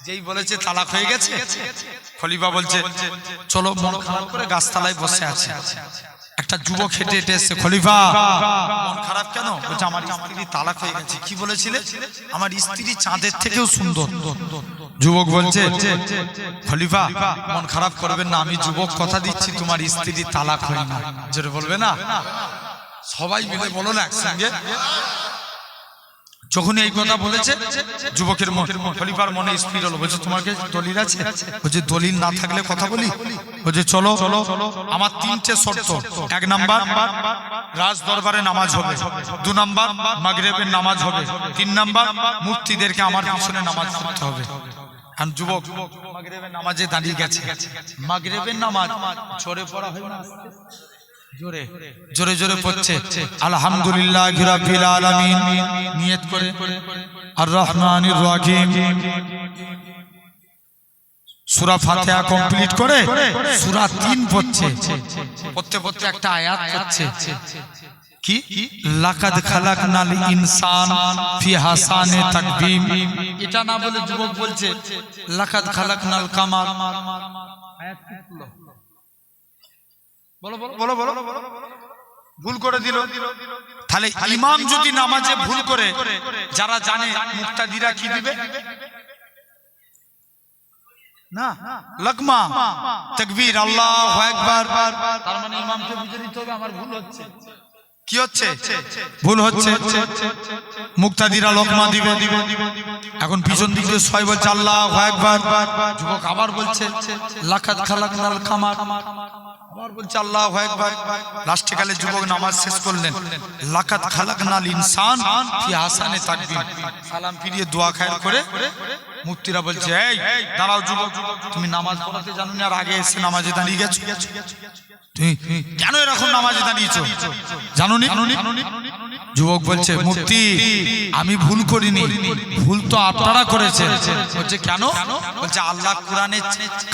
যেই বলেছে তালাক হয়ে গেছে, খলিফা বলছে চলো, মন খারাপ করে গাছতলায় বসে আছে। একটা যুবক হেঁটে হেঁটে এসছে, খলিফা মন খারাপ কেন? বলছে আমার স্ত্রী তালাক হয়ে গেছে। কি বলেছিলে? আমার স্ত্রী চাঁদের থেকেও সুন্দর। যুবক বলছে খলিফা মন খারাপ করবেন না, আমি যুবক কথা দিচ্ছি তোমার স্ত্রী তালাক হয় না। যেটা বলবে না, সবাই মিলে বলো না একসঙ্গে। যখন এই কথা বলেছে যুবকের খলিফার মনে স্থির হলো। বলছে তোমার কাছে দলিল আছে? বলছে দলিল না থাকলে কথা বলি। বলছে চলো, আমার তিনটে শর্ত। 1 নাম্বার রাজ দরবারে নামাজ হবে, 2 নাম্বার মাগরিবের নামাজ হবে, 3 নাম্বার মুফতিদেরকে আমার পিছনে নামাজ পড়তে হবে। আর যুবক মাগরিবের নামাজে দাঁড়িয়ে গেছে। মাগরিবের নামাজ জোরে পড়া হয় না, জোরে জোরে জোরে পড়ছে আলহামদুলিল্লাহি রাব্বিল আলামিন নিয়ত করে, আর রহমানির রহিম। সূরা ফাতিহা কমপ্লিট করে সূরা 3 পড়ছে। পড়তে পড়তে একটা আয়াত পড়ছে, কি লাকাদ খালাকনাল ইনসান ফি হাসানে তাকবীম। এটা না বলে যুবক বলছে লাকাদ খালাকনাল কামার। আয়াত কি বলো বলো বলো, ভুল করে দিল। তাহলে ইমাম যদি নামাজে ভুল করে, যারা জানে মুক্তাদিরা কি দিবে? না, লাকমা তাকবীর আল্লাহু আকবার। তার মানে ইমামকে বুঝে দিতে হবে আমার ভুল হচ্ছে। কি হচ্ছে? ভুল হচ্ছে। মুক্তাদিরা লোকমা দিবে। এখন পিছন দিকে সবাই বলছে আল্লাহু আকবার। যুবক আবার বলছে লাকাদ খালাকনাল কামার, আবার বলছে আল্লাহু আকবার। লাস্টে কালে যুবক নামাজ শেষ করলেন, লাকাদ খালাকনাল ইনসান ফি হাসানে তাকবীর। সালাম ফিরিয়ে দোয়া খায়ের করে মুফতিরা বলছে এই দাঁড়াও যুবক, তুমি নামাজ পড়াতে জানো না, আর আগে এসে নামাজে দাঁড়িয়ে গেছো। তুমি কেন এরকম নামাজে দাঁড়িয়েছো? জানোনি? যুবক বলছে মুফতি আমি ভুল করিনি, ভুল তো আপনারা করেছেন। বলছে কেন? বলছে আল্লাহ কোরআনে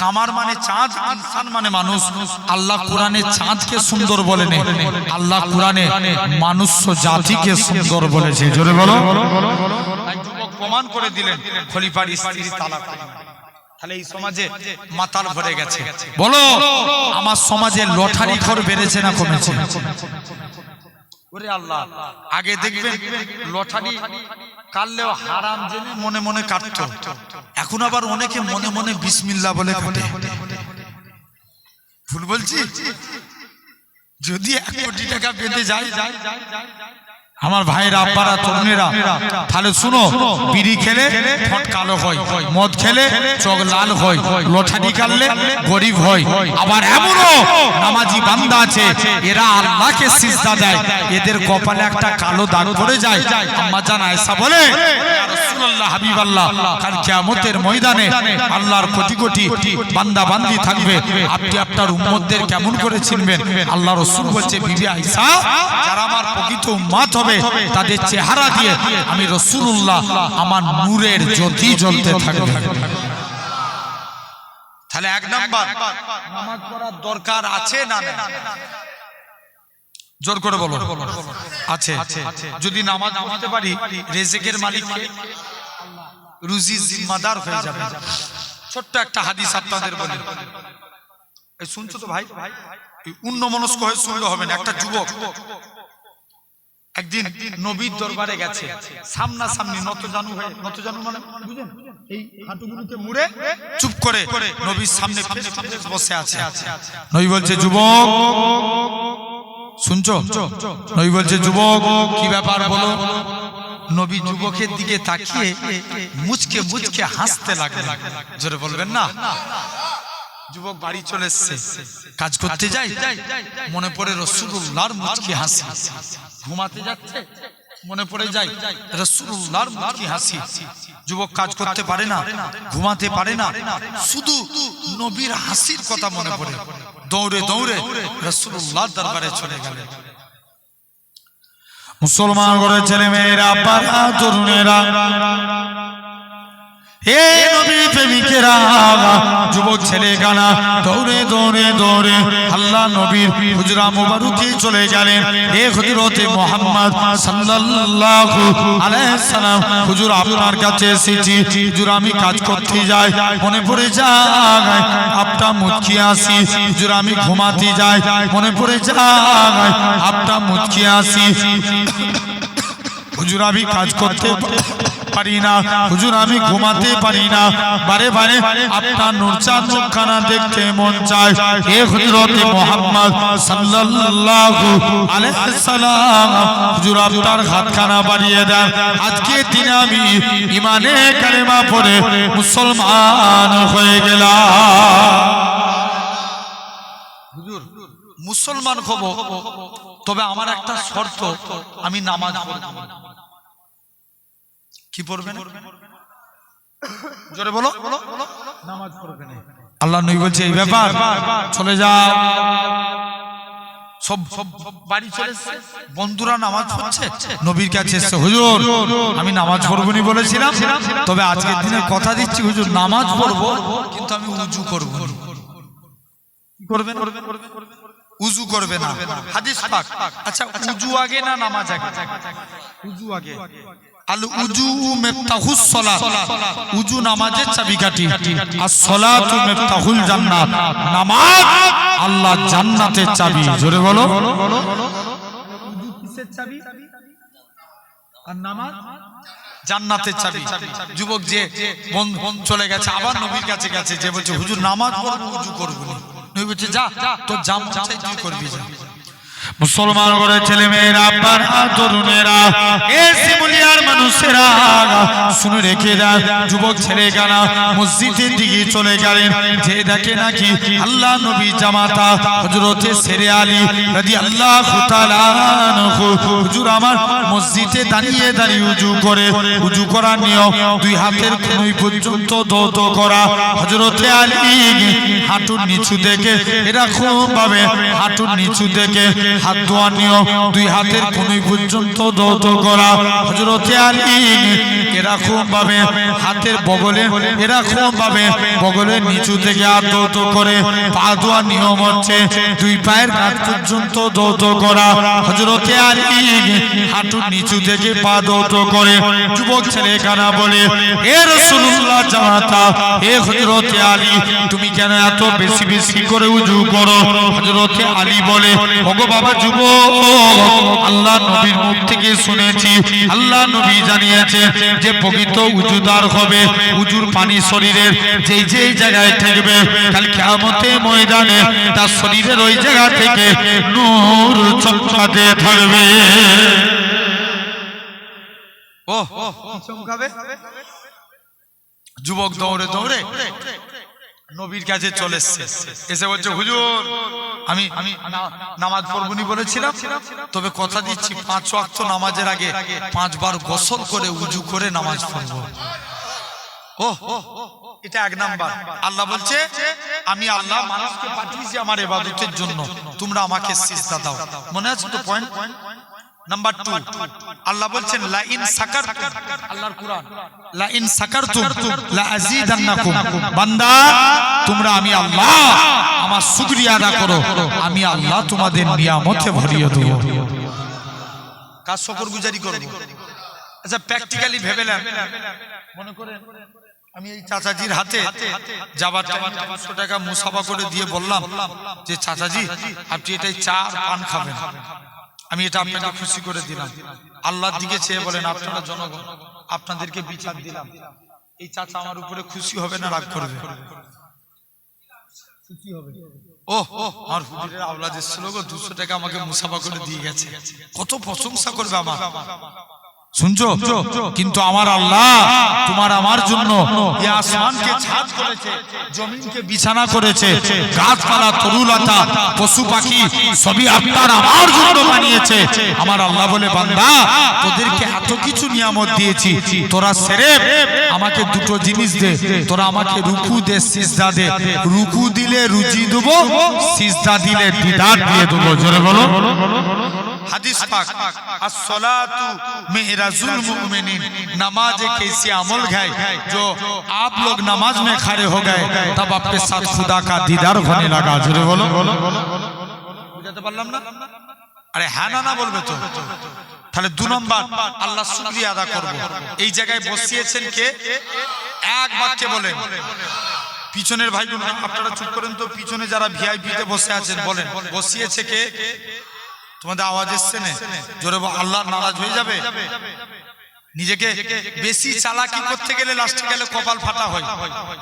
কামার মানে চাঁদ, ইনসান মানে মানুষ। আল্লাহ কোরআনে চাঁদকে সুন্দর বলেনি, আল্লাহ কোরআনে মানুষ জাতিকে সুন্দর বলেছে। জোরে বলো। যুবক প্রমাণ করে দিলেন খলিফার স্ত্রী তালাক। তাহলে এই সমাজে মাতাল ভরে গেছে। বলো আমার সমাজে লটারি খোর বেড়েছে না কমেছে? ওরে আল্লাহ, আগে দেখবেন লটারি কাটলেও হারাম জেনে মনে মনে কাটতো, এখন আবার অনেকে মনে মনে বিসমিল্লাহ বলে কাটে। ভুল বলছি? যদি 1 কোটি টাকা পেতে যায় আমার ভাইরা, আব্বারা, তরুণেরা, তাহলে শুনো, বিড়ি খেলে ঠোঁট কালো হয়, মদ খেলে চোখ লাল হয়, লটারি কাটলে গরিব হয়। আবার এমনও নামাজি বান্দা আছে এরা আল্লাহকে সিজদা দেয়, এদের কপালে একটা কালো দাগ পড়ে যায়। আম্মা জান আয়েশা বলে রাসূলুল্লাহ হাবিবাল্লাহ কাল কিয়ামতের ময়দানে আল্লাহর কোটি কোটি বান্দা বান্দি থাকবে, আপনি আপনার উম্মতদের কেমন করে চিনবেন? আল্লাহ রাসূল বলছে বিবি আয়েশা, যারা আমার প্রকৃত উম্মত হবে তাদের চেহারা দিয়ে আমি রাসূলুল্লাহ আমার নূরের জ্যোতি জ্বলতে থাকবে। তাহলে 1 নাম্বার নামাজ পড়ার দরকার আছে না? জোর করে বলো। আছে। যদি নামাজ পড়তে পারি রিজিকের মালিক কে? রুজি জিম্মাদার হয়ে যাবে। ছোট্ট একটা হাদিস আপনাদের বলি, এই শুনছো তো ভাই? উন্নমনস্ক হয়ে শুনলে হবে না। একটা যুবক একদিন নবীর দরবারে গেছে, সামনাসামনি নতজানু হয়ে, নতজানু মানে বুঝেন এই হাঁটুগুলোতে মুড়ে চুপ করে নবীর সামনে বসে আছে। নবী বলছে যুবক শুনছো? নবী বলছে যুবক কি ব্যাপার বলো। নবী যুবকের দিকে তাকিয়ে মুচকে মুচকে হাসতে লাগলেন। জোরে বলবেন না? যুবক বাড়ি চলে এসছে, কাজ করতে যাই, মনে পড়ে রাসূলুল্লাহর মুচকি হাসি। ঘুমাতে যাচ্ছে, মনে পড়ে যায় রাসূলুল্লাহর মুখী হাসি। যুবক কাজ করতে পারে না, ঘুমাতে পারে না, শুধু নবীর হাসির কথা মনে পড়ে, দৌড়ে দৌড়ে রাসূলুল্লাহর দরবারে চলে গেলেন। মুসলমান ঘরের ছেলে মেয়েরা, বাবা তরুণেরা, হে নবীর প্রেমিকেরা, যুবক ছেলে গানা দৌড়ে দৌড়ে দৌড়ে আল্লাহ নবীর হুজরা মুবারকে চলে গেলেন। হে হযরতে মুহাম্মদ সাল্লাল্লাহু আলাইহি সাল্লাম, হুজুর আপনার কাছে এসেছি, হুজুর আমি কাজ করতে যাই, মনে পড়ে যায় আপনার মুচকি আসি, হুজুর আমি ঘুমাতে যাই, মনে পড়ে যায় আপনার মুচকি আসি, হুজুর আমি কাজ করতে পারি না, হুজুর আমি ঘুমাতে পারি না, বারে বারে আপনার নূরচাঁদ মুখখানা দেখতে মন চায়। হে হযরতে মুহাম্মদ সাল্লাল্লাহু আলাইহি সাল্লাম, হুজুর আপনার হাতখানা বাড়িয়ে দেন, আজকে দিনে আমি ঈমানে কালেমা পড়ে মুসলমান হয়ে গেলাম। হুজুর মুসলমান হব, তবে আমার একটা শর্ত, আমি নামাজ পড়ব। কি পড়বেন? জোরে বলো। নামাজ পড়বেন। আল্লাহ নবী বলছে এই ব্যাপার, চলে যাও। সব বাড়ি চলেছে, বন্ধুরা নামাজ পড়ছে, নবীর কাছে এসে হুজুর আমি নামাজ পড়বনি বলেছিলাম, তবে আজকের দিনে কথা দিচ্ছি হুজুর নামাজ পড়বো, কিন্তু আমি উজু করব। কি করবেন? উজু করবে না, হাদিস পাক। আচ্ছা উজু আগে না নামাজ আগে? উজু আগে। আল উজু মিফতাহুস সালাত, উজু নামাজের চাবিকাঠি, আর সালাতু মিফতাহুল জান্নাত, নামাজ আল্লাহ জান্নাতের চাবি। জোরে বলো। উজু কিসের চাবি? আর নামাজ জান্নাতের চাবি। যুবক যে মন চলে গেছে, আবার নবীর কাছে গেছে, যে বলছে হুজুর নামাজ পড়বো, উজু করবো না। নবী বলছে যা, তোর জাম চাই তুই করবি যা। মুসলমান ঘরের ছেলে মেয়েরা, বাবা তরুণেরা, এ শিমুলিয়ার মানুষেরা, শুনে রেখে দেন, যুবক ছেলে গানা মসজিদের দিকে চলে গেলেন, যে দেখে নাকি আল্লাহ নবী জামাতা হযরতে শেরে আলী রাদিয়াল্লাহু তাআলা আনহু, হুজুর আমার মসজিদে দাঁড়িয়ে দাঁড়িয়ে উজু করে, উজু করার নিয়ম দুই হাতের কনুই পর্যন্ত দৌত করা। হযরতে আলী হাঁটুর নিচু দেখে, এরকম ভাবে হাঁটুর নিচু দেখে হাত ধোয়ার নিয়ম দুই হাতের কনুই পর্যন্ত দৌত করা। হযরতে আলী এরকম ভাবে হাতের বগলে, এরকম ভাবে বগলের নিচু থেকে হাত দৌত করে। পা ধোয়ার নিয়ম হচ্ছে দুই পায়ের কাঁধ পর্যন্ত দৌত করা। হযরতে আলী হাঁটুর নিচু থেকে পা দৌত করে। যুবক ছেলে কানা বলে, হে রাসূলুল্লাহ জামাতা, হে হযরতে আলী, তুমি কেন এত বেশি বেশি করে উজু করো? হযরতে আলী বলে, ওগো বাবা যুবক, আল্লাহ নবীর মুখ থেকে শুনেছি, আল্লাহ নবী জানিয়েছে যে পবিত্র উজুদার হবে, উজুর পানি শরীরের যেই যেই জায়গায় থাকবে, কাল কিয়ামতের ময়দানে তার শরীরের ওই জায়গা থেকে নূর চমকাতে থাকবে। ও চমকাবে? যুবক দৌড়ে দৌড়ে নবীর কাছে চলে এসে বলছে হুজুর আমি নামাজ পড়বনি বলেছিলাম, তবে কথা দিচ্ছি 5 ওয়াক্ত নামাজের আগে 5 বার গোসল করে উজু করে নামাজ পড়বো। এটা 1 নাম্বার। আল্লাহ বলছে আমি আল্লাহ মানুষকে পাঠিয়েছি আমার ইবাদতের জন্য, তোমরা আমাকে সিজদা দাও। মনে আছে তো পয়েন্ট? নাম্বার 2, আল্লাহ বলছেন লা ইন সাকারতুম, আল্লাহর কুরআন, লা ইন সাকারতুম লা আযীদান্নাকুম, বান্দা তোমরা আমি আল্লাহ আমার শুকরিয়া আদা করো, আমি আল্লাহ তোমাদের নিয়ামতে ভরিয়ে দেব। কার শুকরগুজারি করব? আচ্ছা প্র্যাকটিক্যালি ভেবে নেন, মনে করেন আমি এই চাচাজির হাতে যাবার 500 টাকা মুসাফা করে দিয়ে বললাম যে চাচাজি আপনি এটাই চা আর পান খাবেন, আমি এটা আপনাকে খুশি করে দিলাম। আল্লাহর দিকে চেয়ে বলেন আপনারা জনগণ, আপনাদেরকে বিচার দিলাম, এই চাচা আমার উপরে খুশি হবে না রাগ করবে? খুশি হবে। আমার হুজুরের আওলাদ এসেছিল গো, 200 টাকা আমাকে মুসাফা করে দিয়ে গেছে, কত প্রশংসা করবে আমার। শুনছো? কিন্তু আমার আল্লাহ তোমার আমার জন্য এই আসমানকে ছাদ করেছে, জমিনকে বিছানা করেছে, গাছপালা তরুলতা পশু পাখি সবই আপনার আমার জন্য বানিয়েছে। আমার আল্লাহ বলে বান্দা তোদেরকে এত কিছু নিয়ামত দিয়েছি, তোরা সেরেফ আমাকে দুটো জিনিস দে, তোরা আমাকে রুকু দে সিজদা দে। রুকু দিলে রুজি দেবো, সিজদা দিলে দিদার দিয়ে দেবো। জোরে বলো। হাদিস পাক as-salatu mi'razul mu'minin, नमाज एक ऐसी अमल है जो आप लोग नमाज में खड़े हो गए तब आपके साथ खुदा का दीदार होने लगा। जोरे बोलो। বুঝাতে পারলাম না? আরে হ্যাঁ না না বলবে তো। তাহলে 2 নম্বর আল্লাহ শুকরিয়া আদা করব। এই জায়গায় বসিয়েছেন কে? এক বাক্যে বলেন। পিছনের ভাই বোন আপনারা চুপ করেন তো। পিছনে যারা ভিআইপি তে বসে আছেন বলেন বসিয়েছে কে? তোমাদের আওয়াজ এসছে না? জোরে বল। আল্লাহ নারাজ হয়ে যাবে। নিজেকে বেশি চালাকি করতে গেলে লাস্টে গেলে কপাল ফাটা হয়।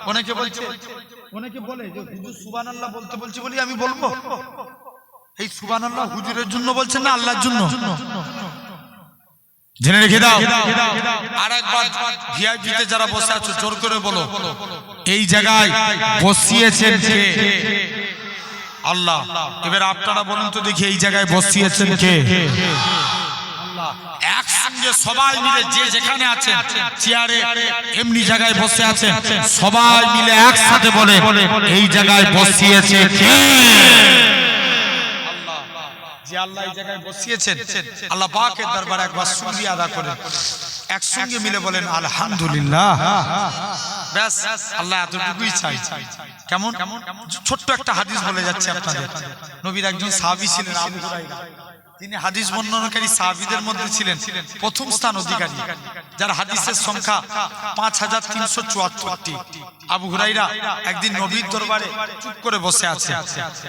অনেকে বলে যে হুজুর সুবহানাল্লাহ বলতে বলছি বলি আমি বলবো। এই সুবহানাল্লাহ হুজুরের জন্য বলছেন না আল্লাহর জন্য? জেনে রেখে দাও। আরেকবার ভিআইপিতে যারা বসে আছো জোর করে বলো, এই জায়গায় বসিয়েছেন কে? আল্লাহ। এবার আপনারা বলুন তো দেখি এই জায়গায় বসিয়েছেন কে? আল্লাহ। একসঙ্গে সবাই মিলে যে যেখানে আছেন চেয়ারে এমনি জায়গায় বসে আছেন সবাই মিলে একসাথে বলে এই জায়গায় বসিয়েছে কে? আল্লাহ। যে আল্লাহ এই জায়গায় বসিয়েছেন আল্লাহ পাকের দরবারে একবার শুকরিয়া আদা করেন। একসঙ্গে মিলে বলেন আলহামদুলিল্লাহ। ব্যাস আল্লাহ এতটুকুই চাই। কেমন? ছোট্ট একটা হাদিস বলে যাচ্ছে আপনাদের। নবীর একজন সাহাবী ছিলেন আবু হুরায়রা। তিনি হাদিস বর্ণনাকারী সাহাবীদের মধ্যে ছিলেন প্রথম স্থান অধিকারী, যার হাদিসের সংখ্যা 5374টি। আবু হুরায়রা একদিন নবীর দরবারে চুপ করে বসে আছে।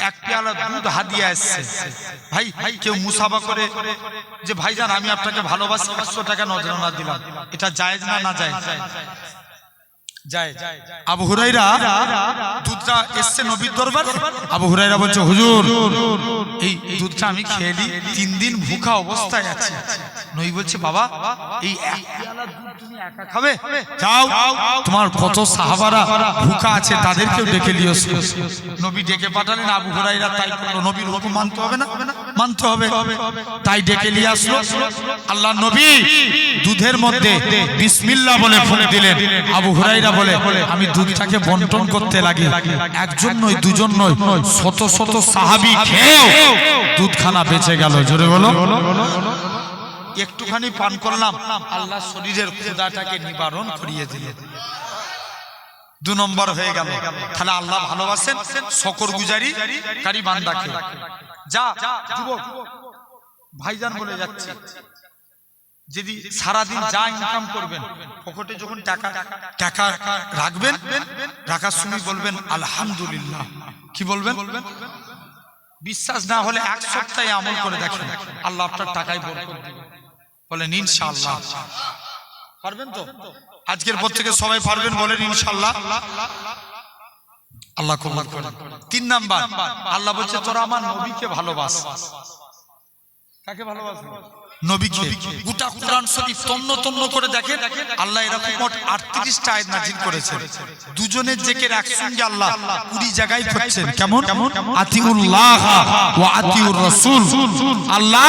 এক পেয়ালা দুধ হাদিয়া এসেছে। ভাই কেউ মুসাফা করে যে ভাইজান আমি আপনাকে ভালোবাসি 100 টাকা নজরানা দিলাম, এটা জায়েজ না না জায়েজ? আবু হুরায়রা দুধটা এসছে নবীর দরবারে। আবু হুরায়রা বলছে হুজুর এই দুধটা আমি খেয়ে নিই, 3 দিন ভুখা অবস্থায় আছি। নবী বলছে বাবা এই এক পেয়ালা দুধ তুমি একা খাবে? যাও তোমার কত সাহাবারা ভুখা আছে তাদেরকেও ডেকে নিও। নবী ডেকে পাঠালেন। আবু হুরায়রা তাই করলো। নবীর হুকুম মানতে হবে না? মানতে হবে। তাই ডেকে নিয়ে আসলো। আল্লাহর নবী দুধের মধ্যে বিসমিল্লাহ বলে ফুঁক দিলেন। আবু হুরায়রা বলে আমি দুধটাকে বন্টন করতে লাগি। একজন নয় দুজন নয় শত শত সাহাবী খেয়েও দুধখানা বেঁচে গেল। জোরে বলো। একটুখানি পান করলাম আল্লাহ শরীরের ক্ষুধাটাকে নিবারণ করিয়ে দিলেন। 2 নম্বর হয়ে গেল। তাহলে আল্লাহ ভালোবাসেন শুকরগুজারি কারী বান্দাকে। যা যুবক ভাইজান বলে যাচ্ছে, যদি সারাদিন যা ইনকাম করবেন পকেটে যখন টাকা রাখবেন, রাখার সময় বলবেন আলহামদুলিল্লাহ। কি বলবেন? বিশ্বাস না হলে 1 সপ্তাহে আমল করে দেখেন, আল্লাহ আপনার টাকায় বরকত দিবেন। বলেন ইনশাআল্লাহ। পারবেন তো? আজকের পর থেকে সবাই পারবেন বলেন ইনশাআল্লাহ। আল্লাহ কবুল করেন। 3 নাম্বার আল্লাহ বলছে তোরা আমার নবীকে ভালোবাস। কাকে ভালোবাসবে? নবীকে। গোটা কুরআন শরীফ তন্ন তন্ন করে দেখেন আল্লাহ এরকম মোট 38টা আয়াত নাযিল করেছেন। দুজনের জিকির একসঙ্গে আল্লাহ 20 জায়গায় করছেন। কেমন? আতিউল্লাহ ওয়া আতিউর রাসূল। আল্লাহ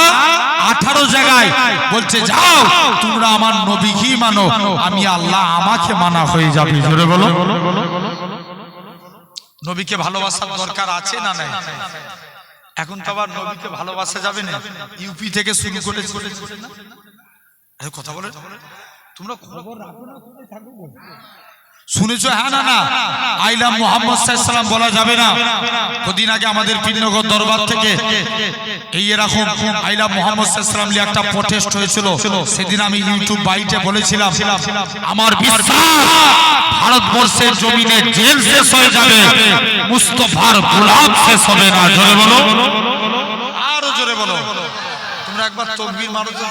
18 জায়গায় বলছে যাও তোমরা আমার নবীকেই মানো, আমি আল্লাহ আমাকে মানা হয়ে যাবে। জোরে বলো। নবীকে ভালোবাসার দরকার আছে না নাই? এখন তো আবার নবীকে ভালোবাসা যাবে না, ইউপি থেকে শুরু করে কথা বলে তোমরা খবর রাখো না, শুনেছো? হ্যাঁ না না আই লাভ মুহাম্মদ সাল্লাল্লাহু আলাইহি ওয়াসাল্লাম বলা যাবে না। কদিন আগে আমাদের পীরনগর দরবার থেকে এই এরকম আই লাভ মুহাম্মদ সাল্লাল্লাহু আলাইহি ওয়াসাল্লাম নিয়ে একটা প্রটেস্ট হয়েছিল। সেদিন আমি ইউটিউব বাইটে বলেছিলাম আমার বিশ্বাস ভারতবর্ষের জমিনে জেল শেষ হয়ে যাবে, মুস্তাফার গোলাম শেষ হবে না। জোরে বলো, আরো জোরে বলো। তোমরা একবার তাকবীর মারো তো।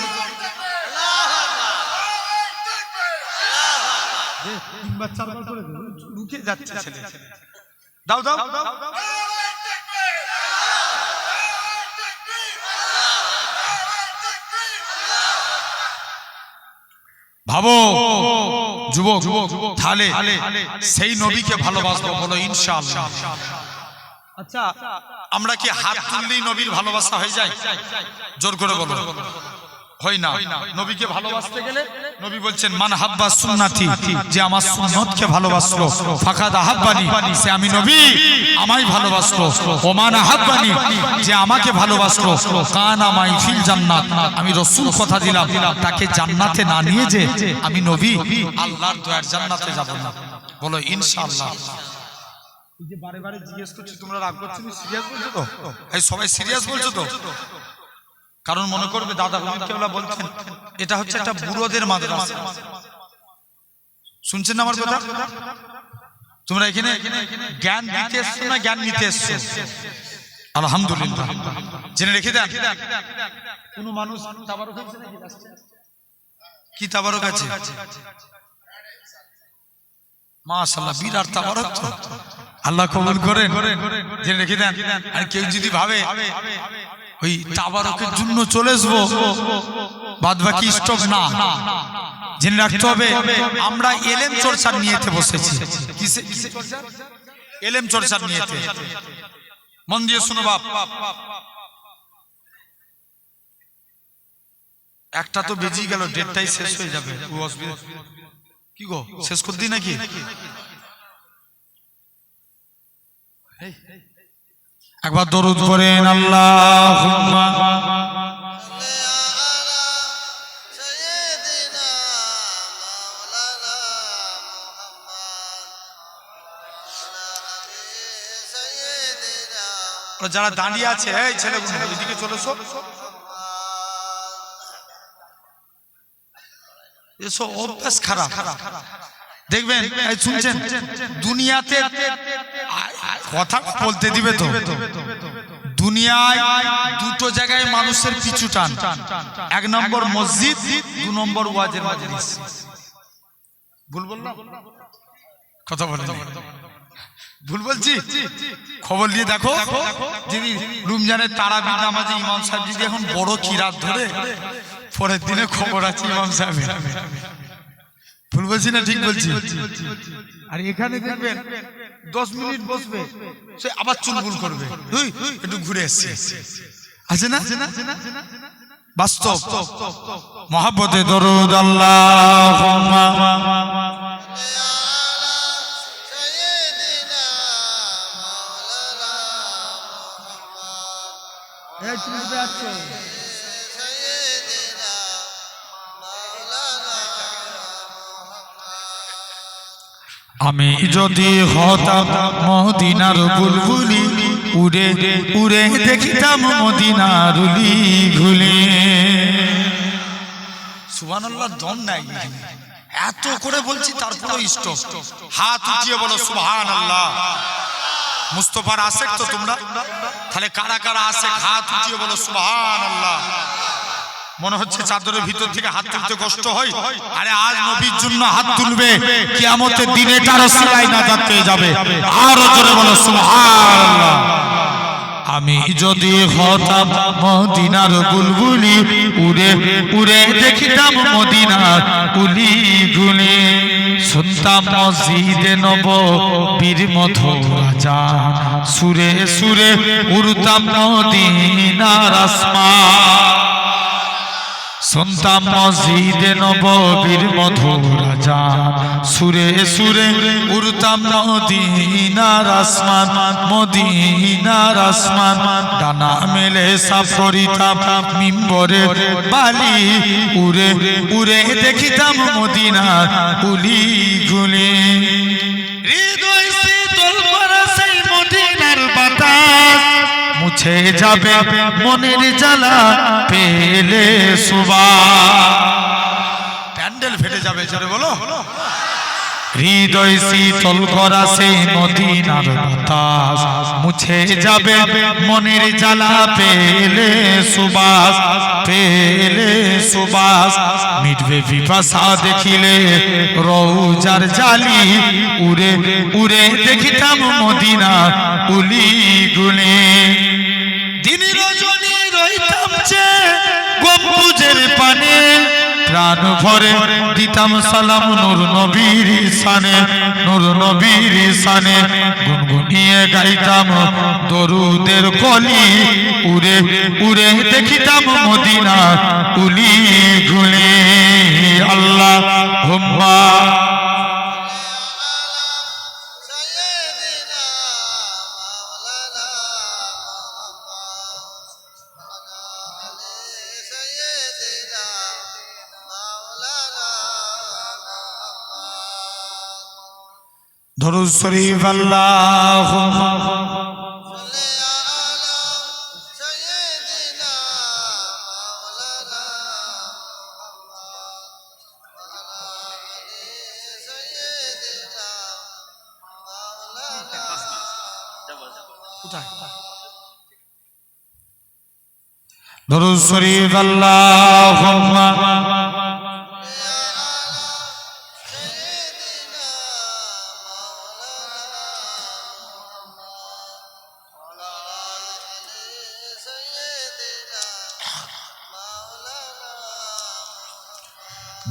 লুকে যাচ্ছে ছেলে। দাও দাও ভাবো যুবক, তাহলে সেই নবীকে ভালোবাসবো, বলো ইনশাআল্লাহ। আচ্ছা, আমরা কি হাত তুললেই নবীর ভালোবাসা হয়ে যায়? জোর করে বলো। হয় না। নবীকে ভালোবাসতে গেলে নবী বলছেন মান হাব্বা সুন্নাতি, যে আমার সুন্নতকে ভালোবাসলো, ফাকাদ আহাব্বানি, সে আমি নবী আমায় ভালোবাসলো। ওমান আহাব্বানি, যে আমাকে ভালোবাসলো, কানা মাই ফিল জান্নাত, আমি রাসূল কথা দিলাম তাকে জান্নাতে না নিয়ে যে আমি নবী আল্লাহর দয়ার জান্নাতে যাব না, বলো ইনশাআল্লাহ। এই যে বারে বারে জিজ্ঞেস করছি, তোমরা রাগ করছো না? সিরিয়াস বলছো তো? এই সবাই সিরিয়াস বলছো তো? কারণ মনে করবে দাদা হুজুর কেবলা বলছেন এটা হচ্ছে একটা বুড়োদের মাদ্রাসা। শুনছেন না আমার কথা? তোমরা এখানে জ্ঞান দিতে এসছো না জ্ঞান নিতে এসছো? আলহামদুলিল্লাহ, জেনে রেখে দেন। কোন মানুষ তাবারক আছে নাকি? কি তাবারক আছে? মাশাআল্লাহ, বিরাট তাবারক তো, আল্লাহ কবুল করেন, জেনে রেখে দেন। আর কেউ যদি ভাবে ওই তাবারকের জন্য চলে আসবো, বাদ বাকি স্টক না, জেনে রাখতে হবে আমরা এলেম চর্চার নিয়েতে বসেছি। কিসে চর্চা? এলেম চর্চার নিয়েতে। মন দিয়ে শুনো বাপ, একটা তো বেজে গেল, ডেটটাই শেষ হয়ে যাবে। কি গো, শেষ করে দিই নাকি? একবার দরুদ পড়েন, আল্লাহুম্মা যারা দাঁড়িয়ে আছে, এই ছেলেগুলো এদিকে চলে এসো, অভ্যাস খারাপ। দেখবেন, শুনছেন দুনিয়াতে কথা বলতে দিবে তো? দুনিয়ায় দুটো জায়গায় মানুষের পিছু টান, এক নম্বর মসজিদ, দু নম্বর ওয়াজের মাজলিস। ভুল বললাম? কথা বলেন, ভুল বলছি? খবর নিয়ে দেখো, যদি রমজানের তারাবি নামাজে ইমাম সাহেব যদি এখন বড় কিরাত ধরে, পরের দিনে খবর আছে ইমাম সাহেবের। ভুল বলছি না ঠিক বলছি? আর এখানে দেখবেন 10 মিনিট বসবে, সে আবার চুলবুল করবে, একটু ঘুরে এসছে, আছে না? বাস্তব। মহব্বতে দরুদ আল্লাহুম্মা আমি যদি হতাম মদিনার বুলবুলি, উড়ে উড়ে দেখিতাম মদিনার উলি ঘুলি। সুবহানাল্লাহ, দম নাই, এত করে বলছি তারপরে স্টপ। হাত উঠিয়ে বলো সুবহানাল্লাহ। মুস্তাফার আশেক তো তোমরা? তাহলে কারা কারা আশেক হাত উঠিয়ে বলো সুবহানাল্লাহ। মনে হচ্ছে চাদরের ভিতর থেকে হাত তুলতে কষ্ট হয়। আরে আজ নবীর জন্য হাত তুলবে, কিয়ামতের দিনে এটারও সিলাই নাজাত পেয়ে যাবে। আরো জোরে বলো সুবহানাল্লাহ। আমি যদি হতাম মদিনার বুলবুলি, উড়ে উড়ে দেখিতাম মদিনার উলি গুলি। শুনতাম মসজিদে নববীর মধুর আযান, সুরে সুরে উড়তাম মদিনার আসমান। শুনতাম মসজিদে নববীর মধুর আযান, সুরে সুরে উড়তাম মদিনার আসমান, মদিনার আসমান। ডানা মেলে সাফ করিতাম মিম্বরের বালি, উড়ে উড়ে দেখিতাম মদিনার উলি গুলি। হৃদয় শীতল করা সেই মদিনার বাতাস, মুছে যাবে মনের জ্বালা পেলে সুবাস। প্যান্ডেল ফেটে যাবে, জোরে বলো। হৃদয় শীতল করা সেই মদিনার বাতাস, মুছে যাবে মনের জ্বালা পেলে সুবাস, পেলে সুবাস। মিটবে পিপাসা দেখিলে রওজার জালি, উড়ে উড়ে দেখিতাম মদিনার উলি গুলি। দিন রজনী রইতাম যে গম্বুজের পানে, প্রাণ ভরে দিতাম সালাম নূর নবীর শানে, নূর নবীর শানে গুনগুনিয়ে গাইতাম দরুদের কলি, উড়ে উড়ে দেখিতাম মদিনা কুলি গুলি। আল্লাহুম্মা দরুদ শরীফ আল্লাহুম্মা দরুদ শরীফ আল্লাহুম্মা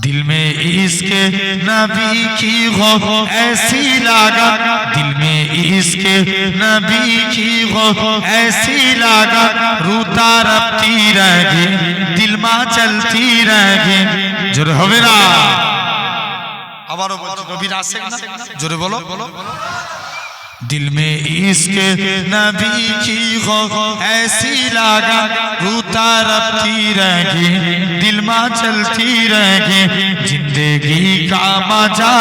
दिल में इश्क नबी की हो ऐसी लागत, दिल में इश्क नबी की हो ऐसी लागत, रूता रबती रहेगी दिल में चलती रहेगी। जोरे होवे ना आबारो बोलो नबीर आशिक ना जोरे बोलो दिल में इश्क नबी की हो ऐसी लागत, रूता रबती रहेगी दिल में चलती रहेगी। जिंदगी का मजा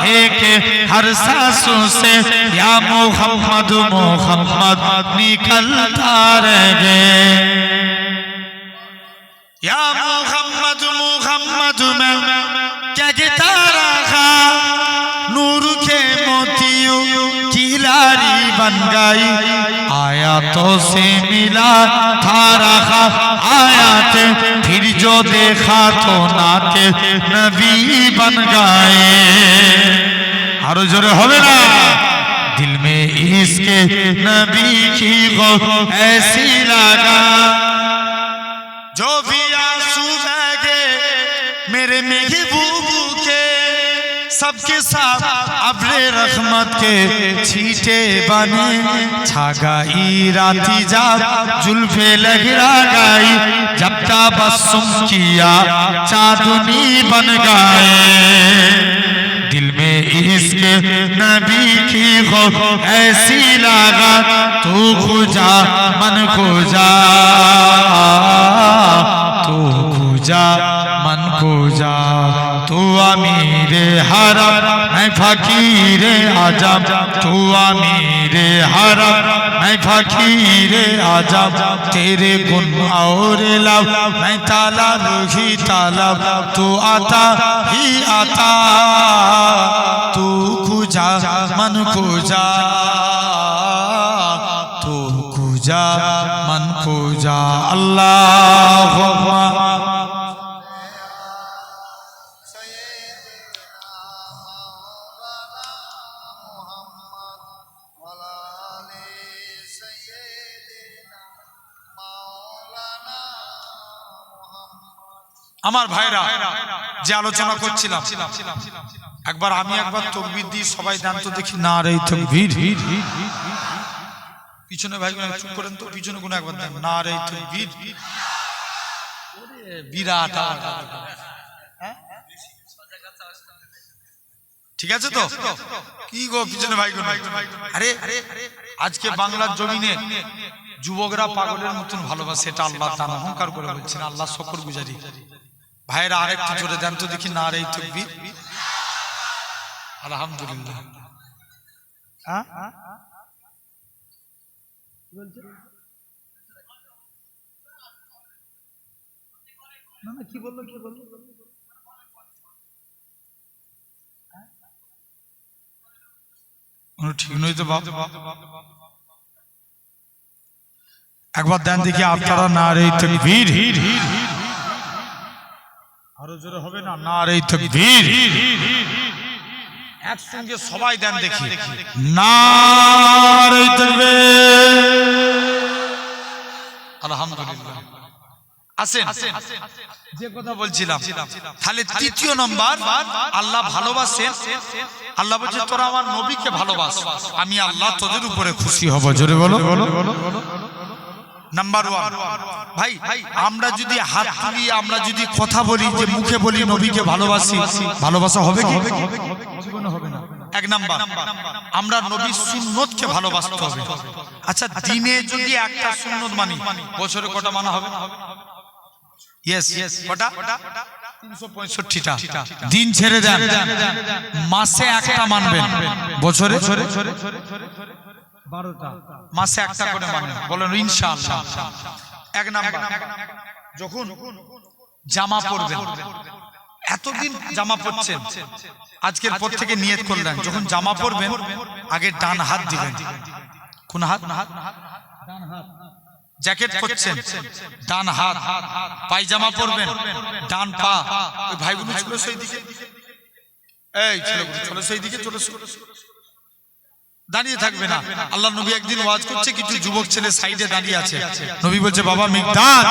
है कि हर सांसों से या मोहम्मद मोहम्मद निकलता रहेगा, या मोहम्मद मोहम्मद में कहता रहा नूर के मोतियों की लारी बन गई। आयातों से मिला था रहा आयात, फिर जो देखा तो नाते नबी बन गए। और जोरे होवे ना दिल में इश्क नबी की गो ऐसी लगा, जो भी आंसू बहे मेरे महबूब के सबके साथ अब्रे रहमत के छींटे बने। छा गई राती जात जुल्फे लहरा गई, जब तबस्सुम किया चांदनी बन गए। दिल में इश्क नबी की हो ऐसी लागत, तू खुजा मन खुजा, तू खुजा मन खुजा, तू अमीरे हरम मैं फकीरे आजम, तू अमीरे हरम मैं फकीरे आजम। तेरे गुण और लब मैं तालब ही तालब, तू आता ही आता, तू खुजा मन खुजा, तू खुजा मन खुजा। अल्लाहुम्मा আমার ভাইরা যে আলোচনা করছিলাম, একবার আমি একবার তাকবীর দিই, সবাই দেন তো দেখি নারে তাকবীর। পিছনে ভাই চুপ করেন তো, পিছনে কোন একবার দেন নারে তাকবীর। বিরাট ঠিক আছে তো, কি গো পিছনে ভাই গো। আরে আজকে বাংলার জমিনে যুবকরা পাগলের মতন ভালোবাসে, এটা আল্লাহ তাআলা অহংকার করে বলছেন, আল্লাহ শুকর গুজারি। ভাইরা আরেকটু জোরে দেন তো দেখি নারে তাকবীর। আলহামদুলিল্লাহ। হ্যাঁ কি বললো কি বললো ঠিক নয় তো বাপ। একবার দেন দেখি আপনারা নারে তাকবীর। আরো জোরে হবে না নারে তাকবীর। একসঙ্গে সবাই দেন দেখি নারে তাকবীর। আলহামদুলিল্লাহ। আসেন যে কথা বলছিলাম, তাহলে তৃতীয় নম্বর আল্লাহ ভালোবাসেন। আল্লাহ বলছে তোরা আমার নবীকে ভালোবাস, আমি আল্লাহ তোদের উপরে খুশি হব। জোরে বলো। নাম্বার ওয়ান, ভাই আমরা যদি হাত তুলি, আমরা যদি কথা বলি, যে মুখে বলি নবীকে ভালোবাসি, ভালোবাসা হবে কি? হবে না। এক নাম্বার, আমরা নবীর সুন্নতকে ভালোবাসতে হবে। আচ্ছা, দিনে যদি একটা সুন্নত মানি, বছরে কটা মানা হবে? কটা? 365টা। দিন ছেড়ে দেন, মাসে একটা মানবেন, বছরে 12টা, মাসে একটা করে মানবেন। বলেন ইনশাআল্লাহ। এক নাম্বার, যখন জামা পরবেন, এতদিন জামা পরছেন, আজকের পর থেকে নিয়ত করলেন যখন জামা পরবেন আগে ডান হাত দিবেন। কোন হাত? ডান হাত। জ্যাকেট পরছেন, ডান হাত। পায়জামা পরবেন, ডান পা। ওই ভাইগুলো চলো সেই দিকে, এই ছেলেগুলো চলো সেই দিকে, চলো। দাঁড়িয়ে থাকবে না। আল্লাহ নবী একদিন ওয়াজ করছে, কিছু যুবক ছেলে সাইডে দাঁড়িয়ে আছে। নবী বলছে, বাবা মিকদাদ,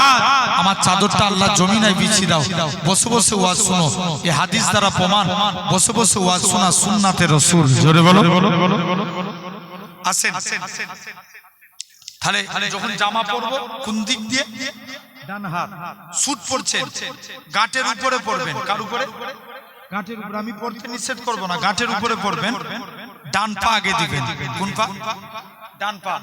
আমার চাদরটা আল্লাহ জমিনায় বিছিয়ে দাও, বসে বসে ওয়াজ শোনো। এই হাদিস দ্বারা প্রমাণ, বসে বসে ওয়াজ শোনা সুন্নাতে রাসূল। জোরে বলো। আসেন, তাহলে যখন জামা পরবো কোন দিক দিয়ে? ডান হাত। স্যুট পরছেন, গাঁটের উপরে পরবেন। কার উপরে? গাঁটের উপরে। আমি পরতে নিষেধ করবো না, গাঁটের উপরে পরবেন। ডান পা আগে দিবেন। কোন পা? ডান পা।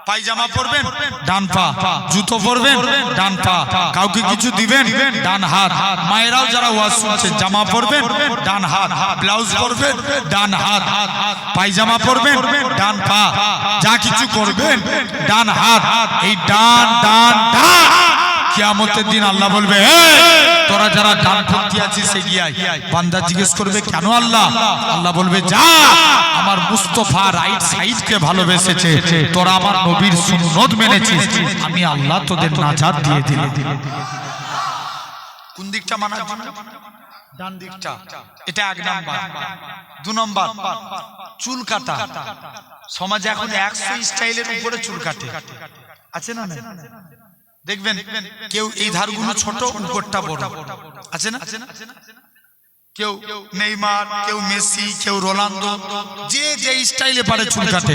পায়জামা পরবেন, ডান পা। জুতো পরবেন, ডান পা। কাউকে কিছু দিবেন, ডান হাত। মায়েরাও যারা ওয়াজ শুনছেন, জামা পরবেন, ডান হাত। ব্লাউজ পরবেন, ডান হাত। পায়জামা পরবেন, ডান পা। যা কিছু করবেন, ডান হাত। এই ডান ডান ডান। কিয়ামতের দিন আল্লাহ বলবে, তোরা যারা ডানপন্থী আছিস এগিয়ে আয়। বান্দা জিজ্ঞেস করবে, কেন আল্লাহ? আল্লাহ বলবে, যা, আমার মুস্তাফা রাইট সাইডকে ভালোবেসেছে, তোরা আমার নবীর সুন্নত মেনেছিস, আমি আল্লাহ তোদের নাজাত দিয়ে দিলাম। কোন দিকটা মানার জন্য? ডান দিকটা। এটা এক নাম্বার। 2 নাম্বার, চুল কাটা। সমাজে এখন 100 স্টাইলের উপরে চুল কাটে, আছে না? দেখবেন কেউ এই ধারগুলো ছোট, উপরটা বড়, আছে না? কেউ নেইমার, কেউ মেসি, কেউ রোনালদো, যে যে স্টাইলে পারে চুল কাটে।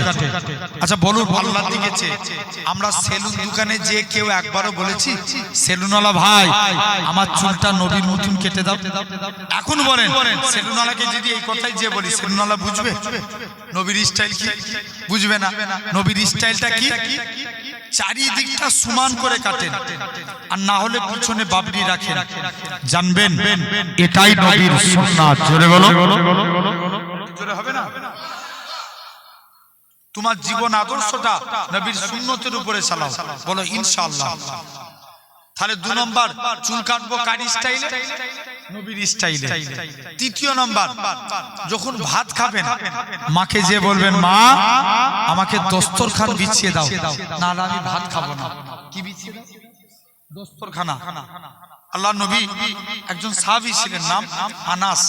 আচ্ছা বলুন, আল্লাহ দিয়েছে আমরা সেলুন দোকানে যে কেউ একবারও বলেছি, সেলুনওয়ালা ভাই আমার চুলটা নবীর মতন কেটে দাও? এখন বলেন, সেলুনওয়ালাকে যদি এই কথাই যে বলি, সেলুনওয়ালা বুঝবে নবীর স্টাইল কি? বুঝবে না। নবীর স্টাইলটা কি? চারিদিকটা সমান করে কাটেন, আর না হলে পিছনে বাবরি রাখেন। জানবেন এটাই নবীর সুন্নাত। জোরে বলো। জোরে হবে না? তোমার জীবন আদর্শটা নবীর সুন্নতের উপরে চালাও। বলো ইনশাআল্লাহ। তাহলে 2 নম্বর, চুল কাটবো কার স্টাইলে? নবীর স্টাইলে। 3 নম্বর, যখন ভাত খাবেন মাকে যে বলবেন, মা আমাকে দস্তরখান বিছিয়ে দাও, না আমি ভাত খাবো না। কি বিছিয়ে দাও? দস্তরখানা। আল্লাহ নবী একজন সাহাবী ছিলেন, নাম আনাস।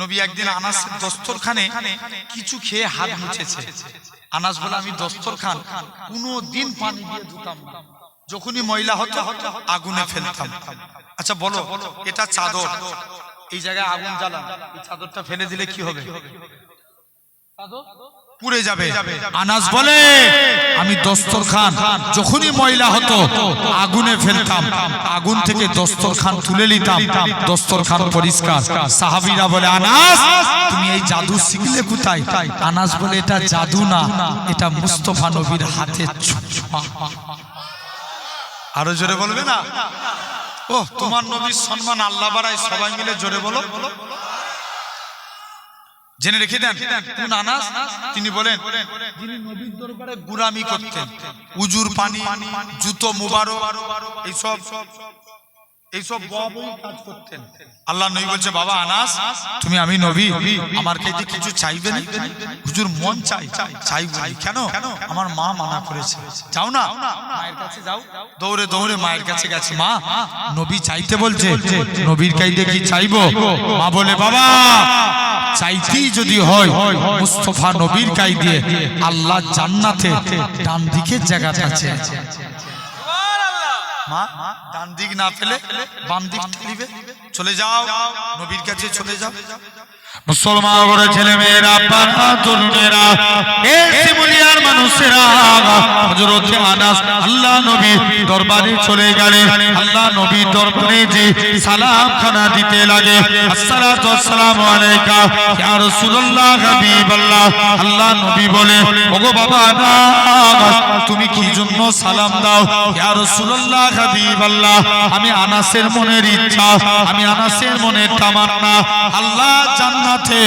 নবী একদিন আনাসের দস্তরখানে কিছু খেয়ে হাত মুছেছে। আনাস বলে, আমি দস্তরখান কোনোদিন পানি দিয়ে ধুতাম না, যখনই ময়লা হতো আগুনে ফেলতাম। আচ্ছা বলো, এটা চাদর, এই জায়গায় আগুন জ্বালান, এই চাদরটা ফেলে দিলে কি হবে? পুড়ে যাবে। আনাস বলে, আমি দস্তরখান যখনই ময়লা হতো আগুনে ফেলতাম, আগুন থেকে দস্তরখান তুলে নিতাম, দস্তরখান পরিষ্কার। সাহাবীরা বলে, আনাস তুমি এই জাদু শিখলে কোথায়? আনাস বলে, এটা জাদু না, এটা মুস্তাফা নবীর হাতের ছোঁয়া। আরো জোরে বলবে না? ও তোমার নবীর সম্মান আল্লাহ বাড়ায়, সবাই মিলে জোরে বলো। জেনে রেখে দেন, কোন আনাস? তিনি বলেন, যিনি নবীর দরবারে গুরামি করতেন, উজুর পানি, জুতো মুবারক, এইসব কাজ করতেন। আল্লাহ নবী বলছে, বাবা আনাস তুমি, আমি নবী, আমার কাছে কিছু চাইবে না? হুজুর মন চাইব। কেন? আমার মা মানা করেছে। যাও না, মায়ের কাছে যাও। দৌড়ে দৌড়ে মায়ের কাছে গেছে, মা নবী চাইতে বলছে, নবীর কাছে কি চাইবো? মা বলে, বাবা চাইতেই যদি হয় মুস্তাফা নবীর কাছে দিয়ে আল্লাহ জান্নাতে ডান দিকের জায়গাটা আছে। মা ডান দিক না পেলে বাম দিক নিবে, চলে যাও নবীর কাছে চলে যাও। মুসলমান বড় ছেলে মেয়েরা, বাবা তরুণেরা, এই শিমুলিয়ার মানুষেরা, হযরত আনাস আল্লাহ নবী দরবারে চলে গেলেন। আল্লাহ নবী দরবারে যে সালাম খানা দিতে লাগে, আসসালাতু ওয়াসসালামু আলাইকা ইয়া রাসূলুল্লাহ হাবিবাল্লাহ। আল্লাহ নবী বলে, ওগো বাবা আনাস, তুমি কি জন্য সালাম দাও? ইয়া রাসূলুল্লাহ হাবিবাল্লাহ, আমি আনাসের মনের ইচ্ছা, আমি আনাসের মনের তামান্না, আল্লাহ জান্নাতে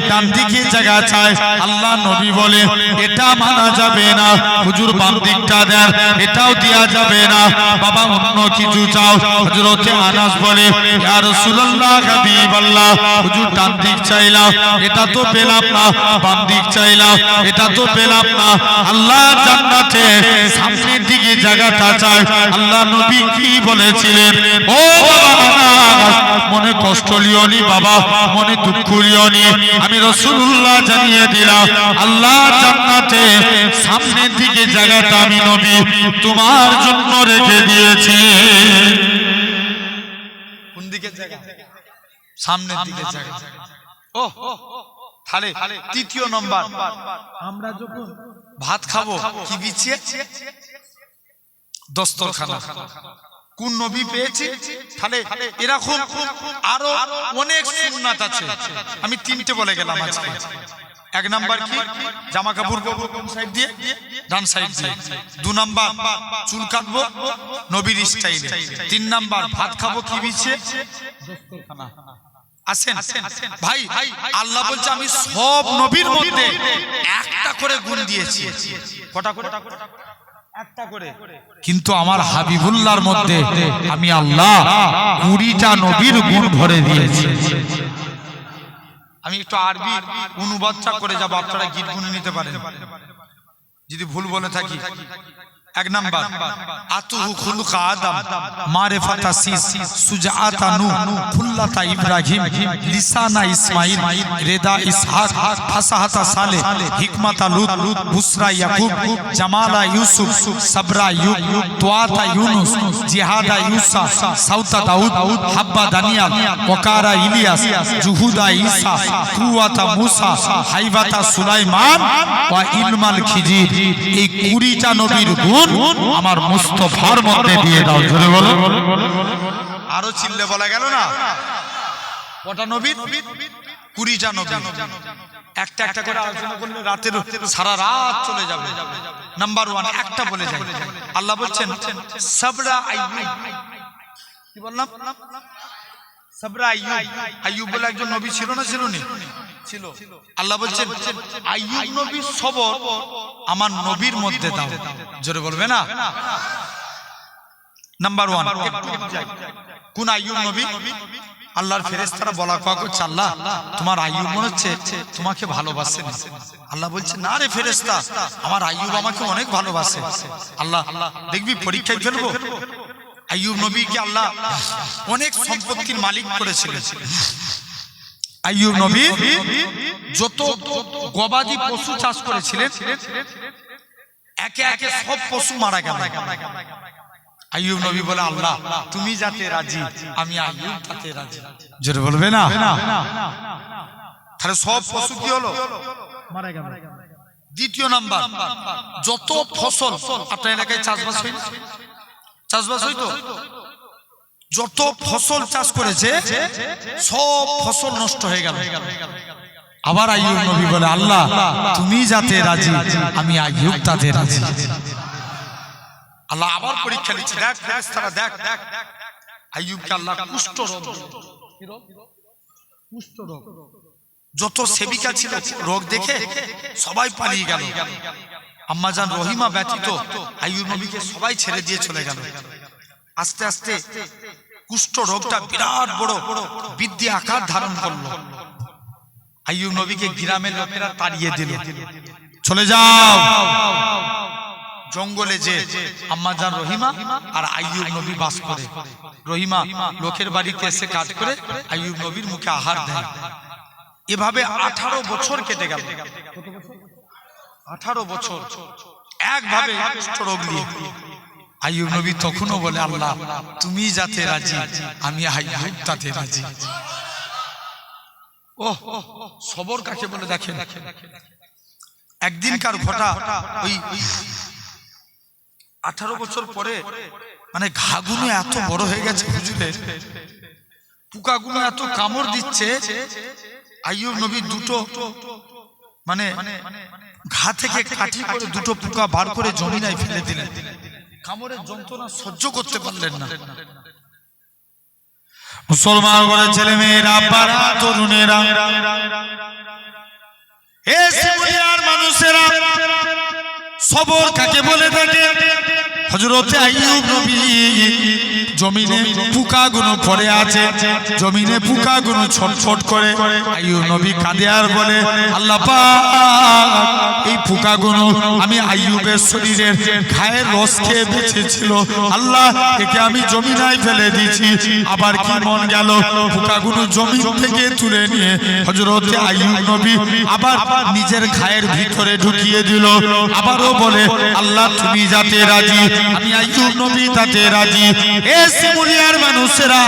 ডান দিকে জায়গা চায়। আল্লাহ নবী বলে, এটা মানা যাবে না, হুজুর বাম দিকটা দেন, এটাও দেয়া যাবে না, বাবা অন্য কিছু চাও। হযরত আনাস বলে, ইয়া রাসূলুল্লাহ হাবিবাল্লাহ, হুজুর ডান দিক চাইলাম, এটা তো পেলাম না, বাম দিক চাইলাম, এটা তো পেলাম না, আল্লাহ জান্নাতে সামনের দিকে জায়গাটা চায়। আল্লাহ নবী কি বলেছিলেন? ও বাবা আনাস, মনে কষ্ট লিও নি বাবা, মনে দুঃখ লিও নি, আমি রাসূলুল্লাহ জানিয়ে দিলাম, আল্লাহ জান্নাতে সামনের দিকে জায়গাটা আমি নবী তোমার জন্য রেখে দিয়েছি। কোন দিকে জায়গা? সামনের দিকে জায়গা। ও তাহলে তৃতীয় নম্বর, আমরা যখন ভাত খাবো কি বিছিয়ে? দস্তরখানা। কোন নবী পেয়েছি? তাহলে এরকম আরো অনেক সুন্নাত আছে, আমি তিনটে বলে গেলাম আজকে। এক নাম্বার কি? জামা কাপড় কোন সাইড দিয়ে? ডান সাইড দিয়ে। 2 নাম্বার চুল কাটবো নবীর স্টাইলে। 3 নাম্বার ভাত খাবো কি বিছিয়ে? দস্তরখানা। আসেন ভাই, আল্লাহ বলছে আমি সব নবীর মধ্যে একটা করে গুণ দিয়েছি। কটা করে? একটা করে। কিন্তু আমার হাবিবুল্লাহর মধ্যে আমি আল্লাহ 20টা নবীর গুণ ভরে দিয়েছি। আমি একটু আরবি অনুবাদটা করে যাব, আপনারা গীত গুনে নিতে পারেন যদি ভুল বলে থাকি। 1 নাম্বার, আতুহু খুলুকা আদম, মারিফাতা সিস, সুজাআতা নূহ, ফুল্লাতা ইব্রাহিম, লিসানা ইসমাঈল, রেদা ইসহাক, ফাসাহাতা সালেহ, হিকমাতা লূত, বুসরা ইয়াকুব, জামালা ইউসুফ, সাবরা ইউব, তুআতা ইউনুস, জিহাদা ইউসা, সাউতা দাউদ, হাব্বা দানিয়াল, ওকারা ইলিয়াস, জুহুদা ঈসা, কুওয়াতা মুসা, হাইবাতা সুলাইমান, ওয়া ইলমাল খিজির। এই 20টা নবীর গুণ আমার মুস্তাফার মধ্যে দিয়ে দাও। জোরে বলো। আরো চিল্লে বলা গেল না? কটা নবী? 20টা নবী। একটা একটা করে আলোচনা করলে রাতের সারা রাত চলে যাবে। নাম্বার 1 একটা বলে যাই। আল্লাহ বলছেন সাবরা আইয়ুব। কি বললাম? সাবরা আইয়ুব। আইয়ুব বলে একজন নবী ছিল না? ছিল না? ছিল। আল্লাহ বলছেন আইয়ুব নবীর সবর আমার নবীর মধ্যে দাও। জোরে বলবে না? নাম্বার 1 কোন আইয়ুব নবী? আল্লাহর ফেরেশতারা বলা কোয়া করছে, আল্লাহ তোমার আইয়ুব মনে হচ্ছে তোমাকে ভালোবাসে না। আল্লাহ বলছে, না রে ফেরেশতা, আমার আইয়ুব আমাকে অনেক ভালোবাসে। আল্লাহ দেখবি পরীক্ষায় ফেলবো। আইয়ুব নবীকে আল্লাহ অনেক সম্পত্তির মালিক করেছিলেন। আইয়ুব নবী যত গবাদি পশু চাষ করেছিলেন, একে একে সব পশু মারা গেল। আইয়ুব নবী বলে, আল্লাহ তুমি যাতে রাজি, আমি আইয়ুব তাতে রাজি। জোরে বলবে না? তাহলে সব পশু কি হলো? মারা গেল। দ্বিতীয় নাম্বার, যত ফসল আপনার এলাকায় চাষবাস হয় না? চাষবাস হইতো, যত ফসল চাষ করেছে সব ফসল নষ্ট হয়ে গেল। আবার আইয়ুব নবী বলে, আল্লাহ তুমি যাতে রাজি, আমি আইয়ুব তাতে রাজি। আল্লাহ আবার পরীক্ষা নিচ্ছে। দেখ ফেরেশতারা দেখ, আইয়ুবকে আল্লাহ কুষ্ঠ রোগ, কুষ্ঠ রোগ, যত সেবিকা ছিল রোগ দেখে সবাই পালিয়ে গেল। আম্মাজান রহিমা ব্যতীত আইয়ুব নবীকে সবাই ছেড়ে দিয়ে চলে গেল। আস্তে আস্তে কুষ্ঠ রোগটা বিরাট বড় বৃদ্ধি আকার ধারণ করলো। আইয়ুব নবীকে গ্রামের লোকেরা তাড়িয়ে দিল, চলে যাও। জঙ্গলে যে আম্মাজান রহিমা আর আইয়ুব নবী বাস করে। রহিমা লোকের বাড়িতে এসে কাজ করে, আইয়ুব নবীর মুখে আহার দেয়। এভাবে 18 বছর কেটে গেল। 18 বছর একভাবে কুষ্ঠ রোগ নিয়ে। আইয়ুব নবী তখনও বলে আল্লাহ তুমি যাতে রাজি আমি আইয়ুব তাতে রাজি। ওহ সবর কাকে বলে দেখেন। একদিনকার ঘটা ওই 18 বছর পরে মানে ঘাগুলো এত বড় হয়ে গেছে হুজুরের, পোকাগুলো এত কামড় দিচ্ছে, আইয়ুব নবী দুটো মানে ঘা থেকে কাঠি করে দুটো পোকা বার করে জমিনায় ফেলে দিলেন। কামড়ের যন্ত্রণা সহ্য করতে পারলেন না। মুসলমান ঘরের ছেলে মেয়েরা, পাড়া তরুণেরা, এ সিমুলিয়ার মানুষেরা, সবর কাকে বলে থাকে? হযরতে আইয়ুব নবী জমিনে পোকাগুলো পড়ে আছে, জমিনে পোকাগুলো ছটফট করে, আইয়ুব নবী কাঁদে আর বলে আল্লাহ পাক এই পোকাগুলো আমি আইয়ুবের শরীরের ঘায়ের রস খেয়ে বেঁচেছিল, আল্লাহ একে আমি জমিনায় ফেলে দিয়েছি। আবার কি মন গেল পোকাগুলো জমিন থেকে তুলে নিয়ে হযরতে আইয়ুব নবী আবার নিজের ঘায়ের ভিতরে ঢুকিয়ে দিল। আবারও বলে আল্লাহ তুমি যাতে রাজি আমি আইয়ুব নবী তাতে রাজি। এ সিমুলিয়ার মানুষেরা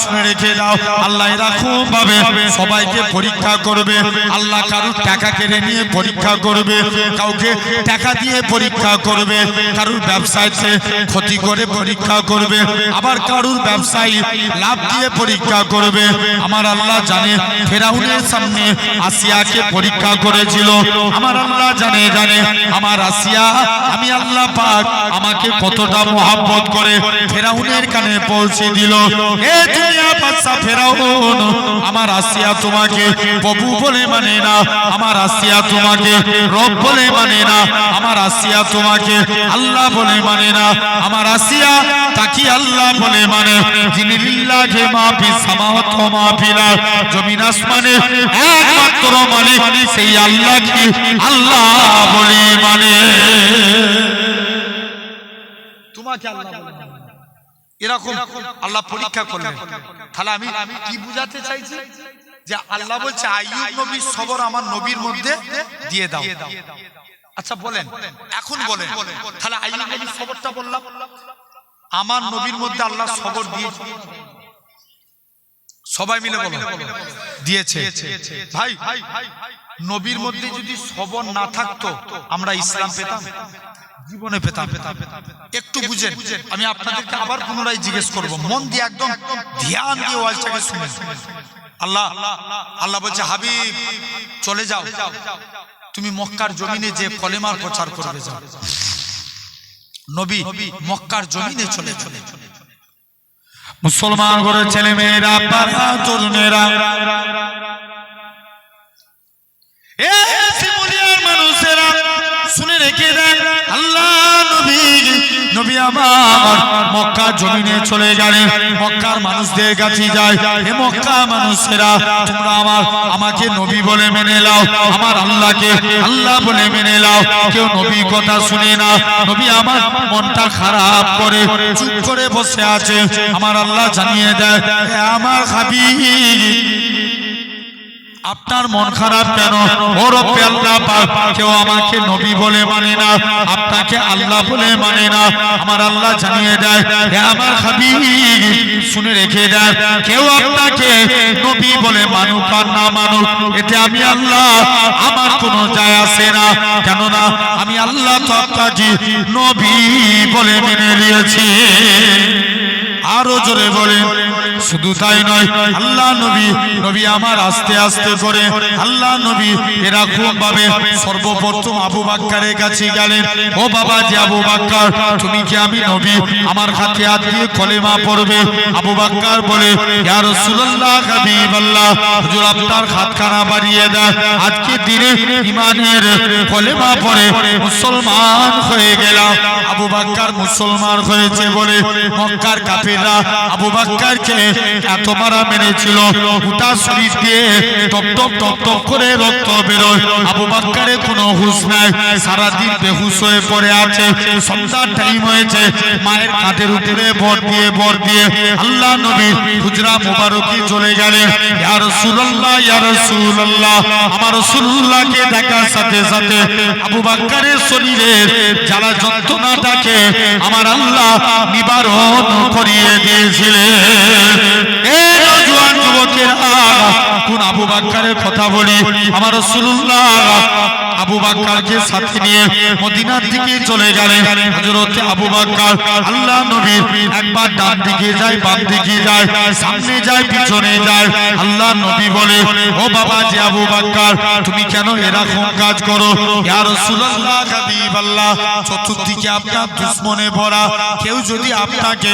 শুনে রেখে দাও, আল্লাহ এরকম ভাবে সবাইকে পরীক্ষা করবে। আল্লাহ কারুর টাকা কেড়ে নিয়ে পরীক্ষা করবে, কাউকে টাকা দিয়ে পরীক্ষা করবে, কারুর ব্যবসায়তে ক্ষতি করে পরীক্ষা করবে, আবার কারুর ব্যবসায়ী লাভ দিয়ে পরীক্ষা করবে। আমার আল্লাহ জানে ফেরাউনের সামনে আসিয়াকে পরীক্ষা করেছিল। আমার আল্লাহ জানে আমার আসিয়া আমি আল্লাহ পাক আমাকে কতটা মহব্বত করে ফেরাউনের কানে পৌঁছে দিল। এ দুনিয়া বাদশা ফেরাউন, আমার আসিয়া তোমাকে প্রভু বলে মানে না, আমার আসিয়া তোমাকে রব বলে মানে না, আমার আসিয়া তোমাকে আল্লাহ বলে মানে না, আমার আসিয়া তাকি আল্লাহ বলে মানে, যিনি লিল্লাহি মা ফিস সামাওয়াতি ওয়া মা ফিল আরদ, জমিন আসমানে একমাত্র মালিক সেই আল্লাহকে আল্লাহ বলে মানে। তোমাকে আল্লাহ বলে এরকম আল্লাহ পরীক্ষা করলেন। তাহলে আমি কি বুঝাতে চাইছি যে আল্লাহ বলছে আইয়ুব নবীর সবর আমার নবীর মধ্যে দিয়ে দাও। আচ্ছা বলেন, এখন বলেন তাহলে আইয়ুব নবীর সবরটা বললাম, আমার নবীর মধ্যে আল্লাহ সবর দিয়েছে, সবাই মিলে বলো দিয়েছে। ভাই নবীর মধ্যে যদি সবর না থাকতো আমরা ইসলাম পেতাম? জীবনে পেতাম? একটু বুঝেন, আমি আপনাদেরকে আবার পুনরায় জিজ্ঞেস করব, মন দিয়ে একদম ধ্যান দিয়ে ওয়াজটাকে শুনেন। আল্লাহ বলছে হাবিব চলে যাও, তুমি মক্কার জমিনে যে কলেমার প্রচার করবে যাও। নবী মক্কার জমিনে চলে চলে মুসলমান ঘরের ছেলে মেয়েরা, পাড়া তরুণেরা, এ সিমুলিয়ার মানুষেরা শুনে রেখে দেন, আল্লাহ নবী আমার মক্কা জমিনে চলে গেলেন, মক্কার মানুষদের কাছে যায়, হে মক্কা মানুষেরা তোমরা আমাকে নবী বলে মেনে নাও, আমার আল্লাহকে আল্লাহ বলে মেনে নাও। কেউ নবী কথা শুনে না, নবী আমার মনটা খারাপ করে চুপ করে বসে আছে। আমার আল্লাহ জানিয়ে দেয়, হে আমার হাবিব আপনার মন খারাপ কেন? ও রব্বে আল্লাহ পাক, কেউ আমাকে নবী বলে মানে না, আপনাকে আল্লাহ বলে মানে না। আমার আল্লাহ জানিয়ে দেয়, হে আমার হাবিব শুনে রেখে দেয়, কেউ আপনাকে নবী বলে মানুক আর না মানুক এতে আমি আল্লাহ আমার কোনো যায় আসে না, কেননা আমি আল্লাহ তো আপনাকে নবী বলে মেনে নিয়েছি। আরো জোরে বলে, শুধু তাই নয়, আল্লাহ নবী আমার আস্তে আস্তে করে আল্লাহ নবী এরকম ভাবে সর্বপ্রথম আবু বকরের কাছে গেলেন, ও বাবা যে আবু বকর তুমি কি আমি নবী? আমার হাতে হাত দিয়ে কলেমা পড়বে। আবু বকর বলে, ইয়া রাসূলুল্লাহ হাবিবাল্লাহ, হুজুর আপনার হাতখানা বাড়িয়ে দেন, আজকে দিনে ঈমানের কলেমা পড়ে মুসলমান হয়ে গেলাম। আবু বকর মুসলমান হয়েছে বলে মক্কার কাফিররা আবু বকরকে এত মারা মেরেছিল গোটা শরীর দিয়ে টপ টপ টপ টপ করে রক্ত বেরোয়। আবু বকরের কোনো হুঁশ নাই, সারাদিন বেহুশ হয়ে পড়ে আছে। সন্ধ্যার টাইম হয়েছে, মায়ের কাঁধের উপরে ভর দিয়ে আল্লাহ নবীর হুজরা মুবারকি চলে গেলেন। ইয়া রাসূলুল্লাহ, ইয়া রাসূলুল্লাহ, আমার রাসূলুল্লাহকে দেখার সাথে সাথে আবু বকরের শরীরের জ্বালা যন্ত্রণাটাকে আমার আল্লাহ নিবারণ করিয়ে দিয়েছিলেন। এই নওজোয়ান যুবকেরা, কোন আবু বকরের কথা বলি? আমার রাসূলুল্লাহ আবু বকরকে সাথে নিয়ে মদিনার দিকে চলে গেলেন। হযরত আবু বকর আল্লাহ নবীর একবার ডান দিকে যায়, বাম দিকে যায়, সামনে যায়, পিছনে যায়। আল্লাহ নবী বলে, ও বাবা যে আবু বকর, তুমি কেন এরকম কাজ করো? ইয়া রাসূলুল্লাহ, হাবিবাল্লাহ, চতুর্দিকে আপনার দুশমনে ভরা, কেউ যদি আপনাকে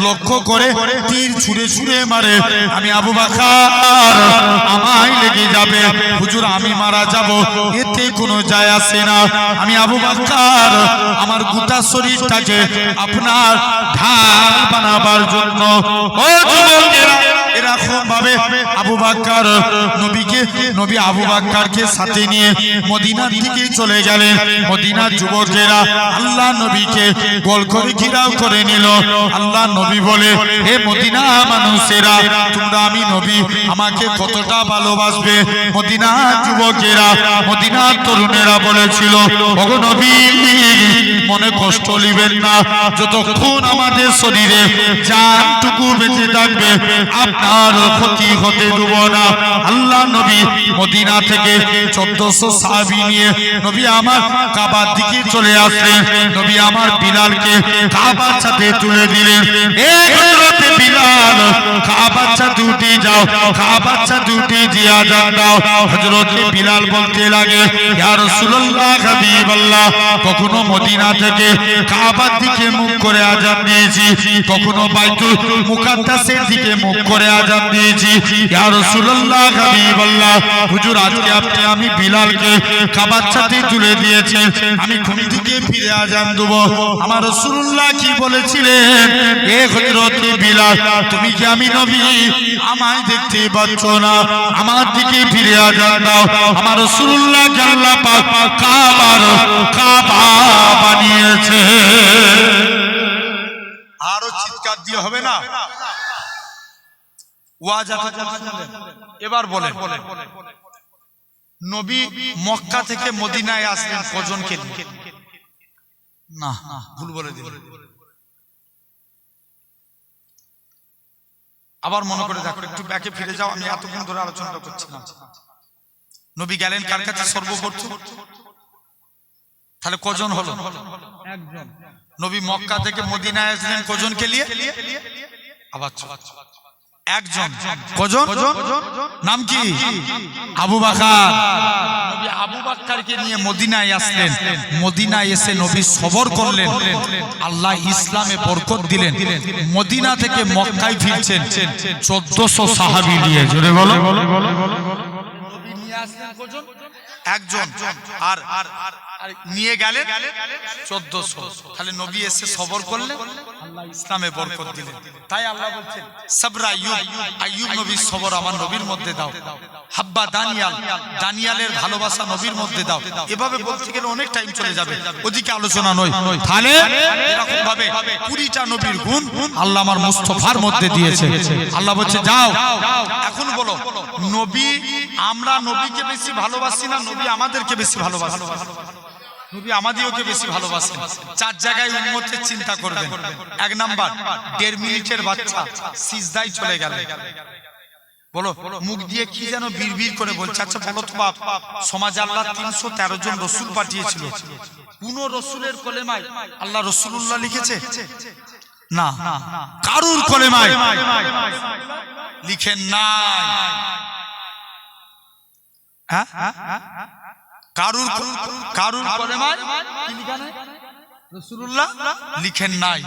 লক্ষ্য করে তীর ছুঁড়ে ছুঁড়ে মারে, আমি আবু বকর আমায় লেগে যাবে। হুজুর আমি মারা যাব, এতে কোনো যায় আসে না। আমি আবু বকর আমার গোটা শরীরটাকে আপনার ঢাল বানাবার জন্য। ও যুবকেরা, এরকম ভাবে আবু বকর নবী আবু বকরকে সাথে নিয়ে মদিনার দিকে চলে গেলেন। মদিনার যুবকেরা আল্লাহ নবীকে গোল করে ঘিরাও করে নিল। আল্লাহ নবী বলে, হে মদিনা মানুষেরা, তোমরা আমি নবী আমাকে কতটা ভালোবাসবে? মদিনার যুবকেরা, মদিনার তরুণেরা বলেছিল, ওগো নবী, মনে কষ্ট নেবেন না, যতক্ষণ আমাদের শরীরে জানটুকু বেঁচে থাকবে আপনার ক্ষতি হতে দেব না। আল্লাহ নবী মদিনা থেকে 1400 সাহাবী নিয়ে নবী আমার কাবার দিকে চলে আসলেন। নবী আমার বিলালকে কাবার সাথে তুলে দিলেন। এই হযরত বিলাল, কাবার সাথে উঠে যাও, কাবার সাথে উঠে জিয়া দাও। হযরত বিলাল বলতে লাগে, ইয়া রাসূলুল্লাহ, হাবিবাল্লাহ, কখনো মদিনা থেকে কাবার দিকে মুখ করে আযান দিয়েছি, কখনো বাইতুল মুকাদ্দাসের দিকে মুখ করে আযান দিয়েছি। ইয়া রাসূলুল্লাহ, হাবিবাল্লাহ, হুজুর আজকে আপনি আমি বিলালকে কাবার সাথে তুলে দিয়েছেন, আমি কোন দিকে ফিরে আযান দেব? আমার রাসূলুল্লাহ কি বলেছিলেন? এ হযরত বিলাল, তুমি কি আমি নবী আমায় দেখতে পাচ্ছ না? আমার দিকে ফিরে আযান দাও। আমার রাসূলুল্লাহ আল্লাহ পাক কাবা বানিয়েছে। আরো চিৎকার দিয়ে হবে না? ওয়াজ এবার বলেন, নবী মক্কা থেকে মদিনায় আসলেন কজনকে নিয়ে? না, ভুল বলে দিলেন। আবার মনে করে দেখো, একটু ব্যাকে ফিরে যাও, আমি এতক্ষণ ধরে আলোচনা করছিলাম। নবী গেলেন কার কাছে? সর্বপ্রথম। তাহলে কজন হলো? একজন। নবী মক্কা থেকে মদিনায় আসলেন কজনকে নিয়ে? আবার একজন। কজন? নাম কি? আবু বকর। নবী আবু বকরকে নিয়ে মদিনায় আসলেন। মদিনায় এসে নবী সবর করলেন, আল্লাহ ইসলামে বরকত দিলেন। মদিনা থেকে মক্কায় ফিরছেন 1400 সাহাবী নিয়ে। জোরে বলো। নবী নিয়ে আসলেন কজন? একজন। আর নিয়ে গেলেন 1400। তাহলে নবী এসে সবর করলেন, আল্লাহ ইসলামে বরকত দিলেন। তাই আল্লাহ বলছেন, সবর আইয়ুব নবীর সবর আমার নবীর মধ্যে দাও। হাব্বা দানিয়ালের ভালোবাসা নবীর মধ্যে দাও। এভাবে বলতে গেলে অনেক টাইম চলে যাবে, ওদিকে আলোচনা নয়। তাহলে এরকম ভাবে 20টা নবীর গুণ আল্লাহ আমার মুস্তাফার মধ্যে দিয়েছে। আল্লাহ বলছে, যাও এখন বলো, নবী আমরা নবীকে বেশি ভালোবাসি না নবী আমাদেরকে বেশি ভালোবাসে? নবী আমাদেরকে বেশি ভালোবাসেন। 4 জায়গায় উম্মতের চিন্তা করবেন। 1 নাম্বার, 1.5 মিনিটের বাচ্চা সিজদায় চলে গেল। বলো, মুখ দিয়ে কি যেন বিড়বিড় করে বলছে। আচ্ছা বলো তো বাপ, সমাজে আল্লাহ 313 জন রসুল পাঠিয়েছিল, কোন রসুলের কলেমায় আল্লাহ রাসূলুল্লাহ লিখেছে? না, কারুর কলেমায় লিখেন নাই। কারুর কলেমায় রাসূলুল্লাহ লিখেন নাই।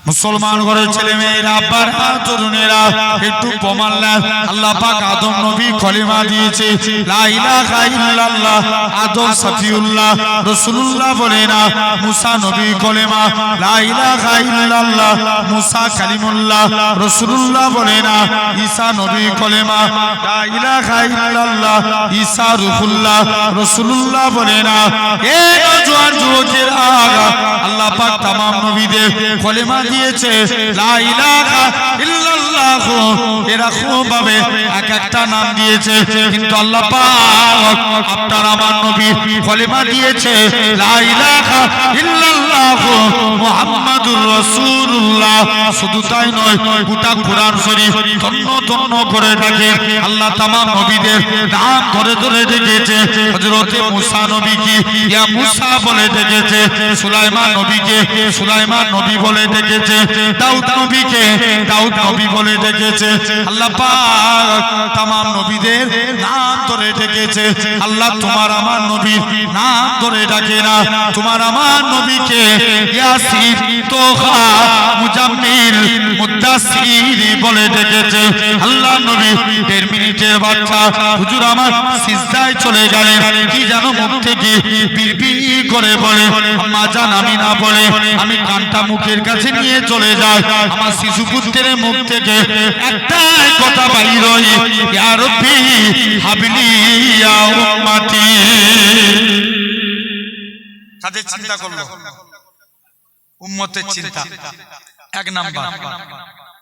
মুসলমান ঘরের ছেলে মেয়েরা, আব্বারা, তরুণেরা একটু প্রমাণ নেন। আল্লাহ পাক আদম নবী কলিমা দিয়েছে লা ইলাহা ইল্লাল্লাহ, আদম সফিউল্লাহ, রাসূলুল্লাহ বলে না। মুসা নবী কলিমা লা ইলাহা ইল্লাল্লাহ, মুসা কালিমুল্লাহ, রাসূলুল্লাহ বলে না। ঈসা নবী কলিমা লা ইলাহা ইল্লাল্লাহ, ঈসা রূহুল্লাহ, রাসূলুল্লাহ বলে না। এ নওজোয়ান যুবকেরা, আল্লাহ পাক तमाम নবীদের কলেমা দিয়েছে লা ইলাহা ইল্লাল্লাহ, এরকম ভাবে এক একটা নাম দিয়েছে, কিন্তু আল্লাহ পাক আপনার আমার নবীর কলেমা দিয়েছে লা ইলাহা ইল্লাল্লাহ মুহাম্মাদুর রাসূলুল্লাহ। শুধু তাই নয়, গোটা কোরআন শরীফ ধন্য ধন্য করে থাকে। আল্লাহ तमाम নবীদের নাম ধরে ধরে ডেকেছে। হযরতে মুসা নবীকে ইয়া মুসা বলে ডেকেছে, সুলাইমান নবীকে সুলাইমান নবী বলে ডেকেছে, দাউদ নবীকে দাউদ নবী বলে ডেকেছে। আল্লাহ পাক तमाम নবীদের নাম ধরে ডেকেছে। আল্লাহ তোমার আমার নবীর নাম ধরে ডাকে না। তোমার আমার নবীকে ইয়াসিন, তোহা, মুজাম্মিল, মুদ্দাসসির বলে ডেকেছে। আল্লাহ নবী 1.5 মিনিটের বাচ্চা হুজুর আমার সিজদায় চলে গেলেন, কি জানো মুখ থেকে বিড়বিড় করে বলে আম্মা জান আমি না বলে আমি কানটা মুখের কাছে নিয়ে চলে যাই। আমার শিশু পুত্রের মুখ থেকে একটাই কথা বাইর হয়, ইয়া রব্বি হাবলি ইয়া উম্মতি। কাদের চিন্তা করলো? উম্মতের চিন্তা, 1 নাম্বার।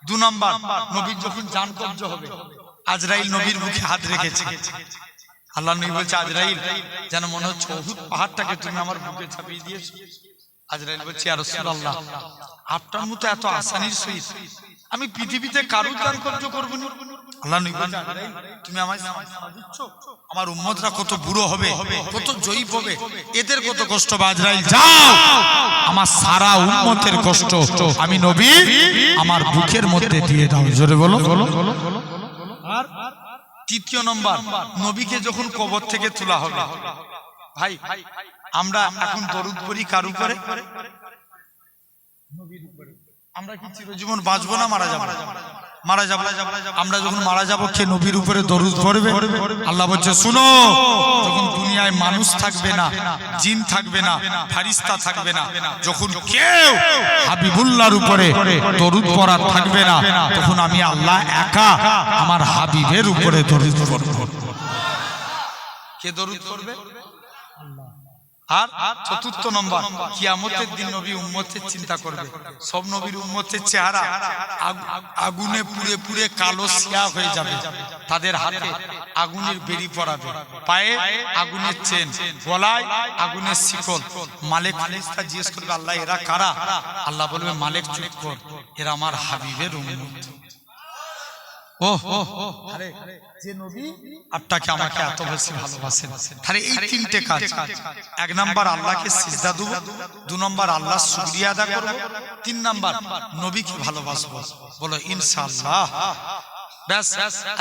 2 নাম্বার, নবীর যখন জান কবজ হবে, আজরাইল নবীর মুখে হাত রেখেছে। আল্লাহ নবী বলছে আজরাইল, যেন মনে হচ্ছে উহুদ পাহাড়টাকে তুমি আমার বুকে চাপিয়ে দিয়েছো। আজরাইল বলছে ইয়া রাসূলুল্লাহ, আপনার মতো এত আসানির সহিত আমি পৃথিবীতে কারো জান কবজ করব না। আল্লাহ নবী বলছে আজরাইল, তুমি আমায় সান্ত্বনা দিচ্ছ? আমার উম্মতরা কত বুড়ো হবে, কত জয়ীফ হবে, এদের কত কষ্ট হবে। আজরাইল যাও, আমার সারা উম্মতের কষ্ট আমি নবী আমার বুকের মধ্যে দিয়ে দাও। জোরে বলো। আর 3 নম্বর, নবীকে যখন কবর থেকে তোলা হবে, ভাই আমরা এখন দরুদ পড়ি কার উপরে? নবীর উপরে। আমরা কি চিরজীবন বাঁচবো না মারা যাব? মারা যাব। আমরা যখন মারা যাব, কে নবীর উপরে দরুদ পড়বে? আল্লাহ বলছে শুনো, যখন দুনিয়ায় মানুষ থাকবে না, জিন থাকবে না, ফেরেশতা থাকবে না, যখন কেউ হাবিবুল্লাহর উপরে দরুদ পড়া থাকবে না, তখন আমি আল্লাহ একা আমার হাবিবের উপরে দরুদ পড়ব। কে দরুদ পড়বে? আর 4 নম্বর, কিয়ামতের দিন নবী উম্মতের চিন্তা করবে। সব নবীর উম্মতের চেহারা আগুনে পুড়ে পুড়ে কালো সিয়া হয়ে যাবে। তাদের হাতে আগুনের বেড়ি পড়াবে, পায়ে আগুনের চেন, গলায় আগুনের শিকল। মালিক ফেরেশতা জিজ্ঞেস করবে আল্লাহ এরা কারা? আল্লাহ বলবে মালিক চুপ কর, এরা আমার হাবিবের উম্মত। আরে যে নবী আপনাকে আমাকে এত বেশি ভালোবাসেন, তাহলে এই 3টে কাজ। 1 নাম্বার আল্লাহকে সিজদা দেব, 2 নাম্বার আল্লাহর শুকরিয়া আদা করব, 3 নাম্বার নবীকে ভালোবাসবো। বলো ইনশাআল্লাহ। ব্যাস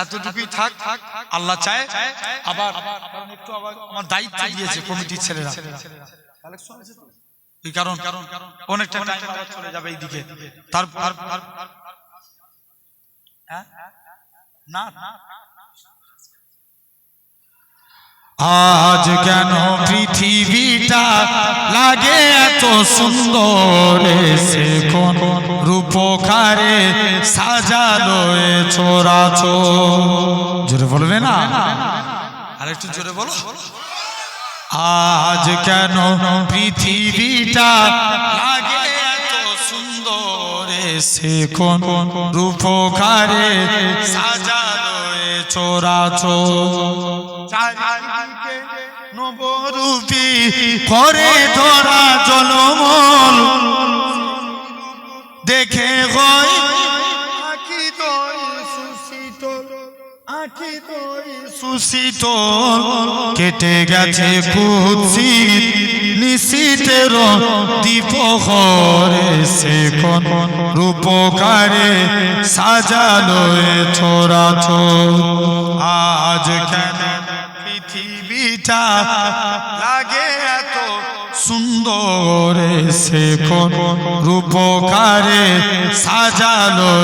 এতটুকুই থাক। আল্লাহ চায় আবার একটু আমার দায়িত্ব দিয়েছে কমিটির ছেলেরা, কালেকশন আছে তো, এই কারণ অনেকটা টাইম আবার চলে যাবে এইদিকে। তারপর না আজ কেন পৃথিবীটা লাগে এত সুন্দর, সে কোন রূপকারে সাজালো এ চরাচর। জোরে বলবে না? আর একটু জোরে বলো। আজ কেন পৃথিবীটা লাগে এত সুন্দর, সে কোন রূপকারে সাজালো এ চরাচর। চারিদিকে নবরূপী করে ধরা জলমল, দেখে হয় আঁখি দই সুশীত, কেটে গেছে কুৎসিত নিশীতের দীপহরে, সে কোন রূপকারে সাজালো এ চরাচর। আজ কেন পৃথিবীটা লাগে এত সুন্দর সে কোন রূপকারে সাজালো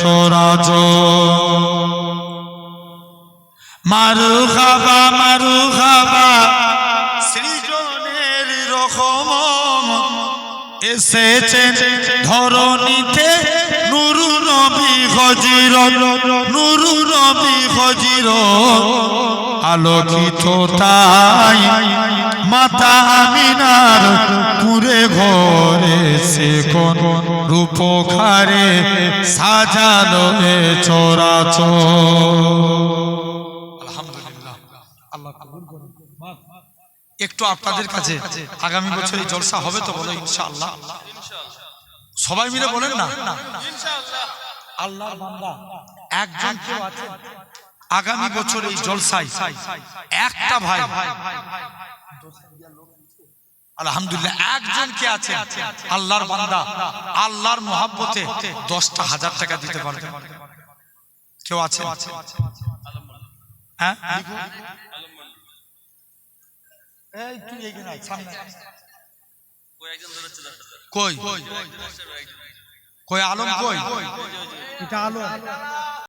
চরাচর। মারহাবা সৃজনের রকম এসেছেন ধরণীতে নুরু নবী হযরত, নুরু নবী হযরত আলোকিত তাই মাতা আমিনার পুরে ঘরে সে কোন রূপকারে সাজালো চরাচর। আল্লাহ কবুল করুন। একটু আপনাদের কাছে আগামী বছর এই জলসা হবে তো বলো ইনশাআল্লাহ? সবাই মিলে বলেন না ইনশাআল্লাহ। আল্লাহর বান্দা একজন কেউ আছে আগামী বছর এই জলসায় একটা ভাই আলহামদুলিল্লাহ একজন কে আছে আল্লাহর বান্দা আল্লাহর মহব্বতে 10,000 টাকা দিতে পারবে? কেউ আছে? হ্যাঁ কই কই আলম কই? এটা আলম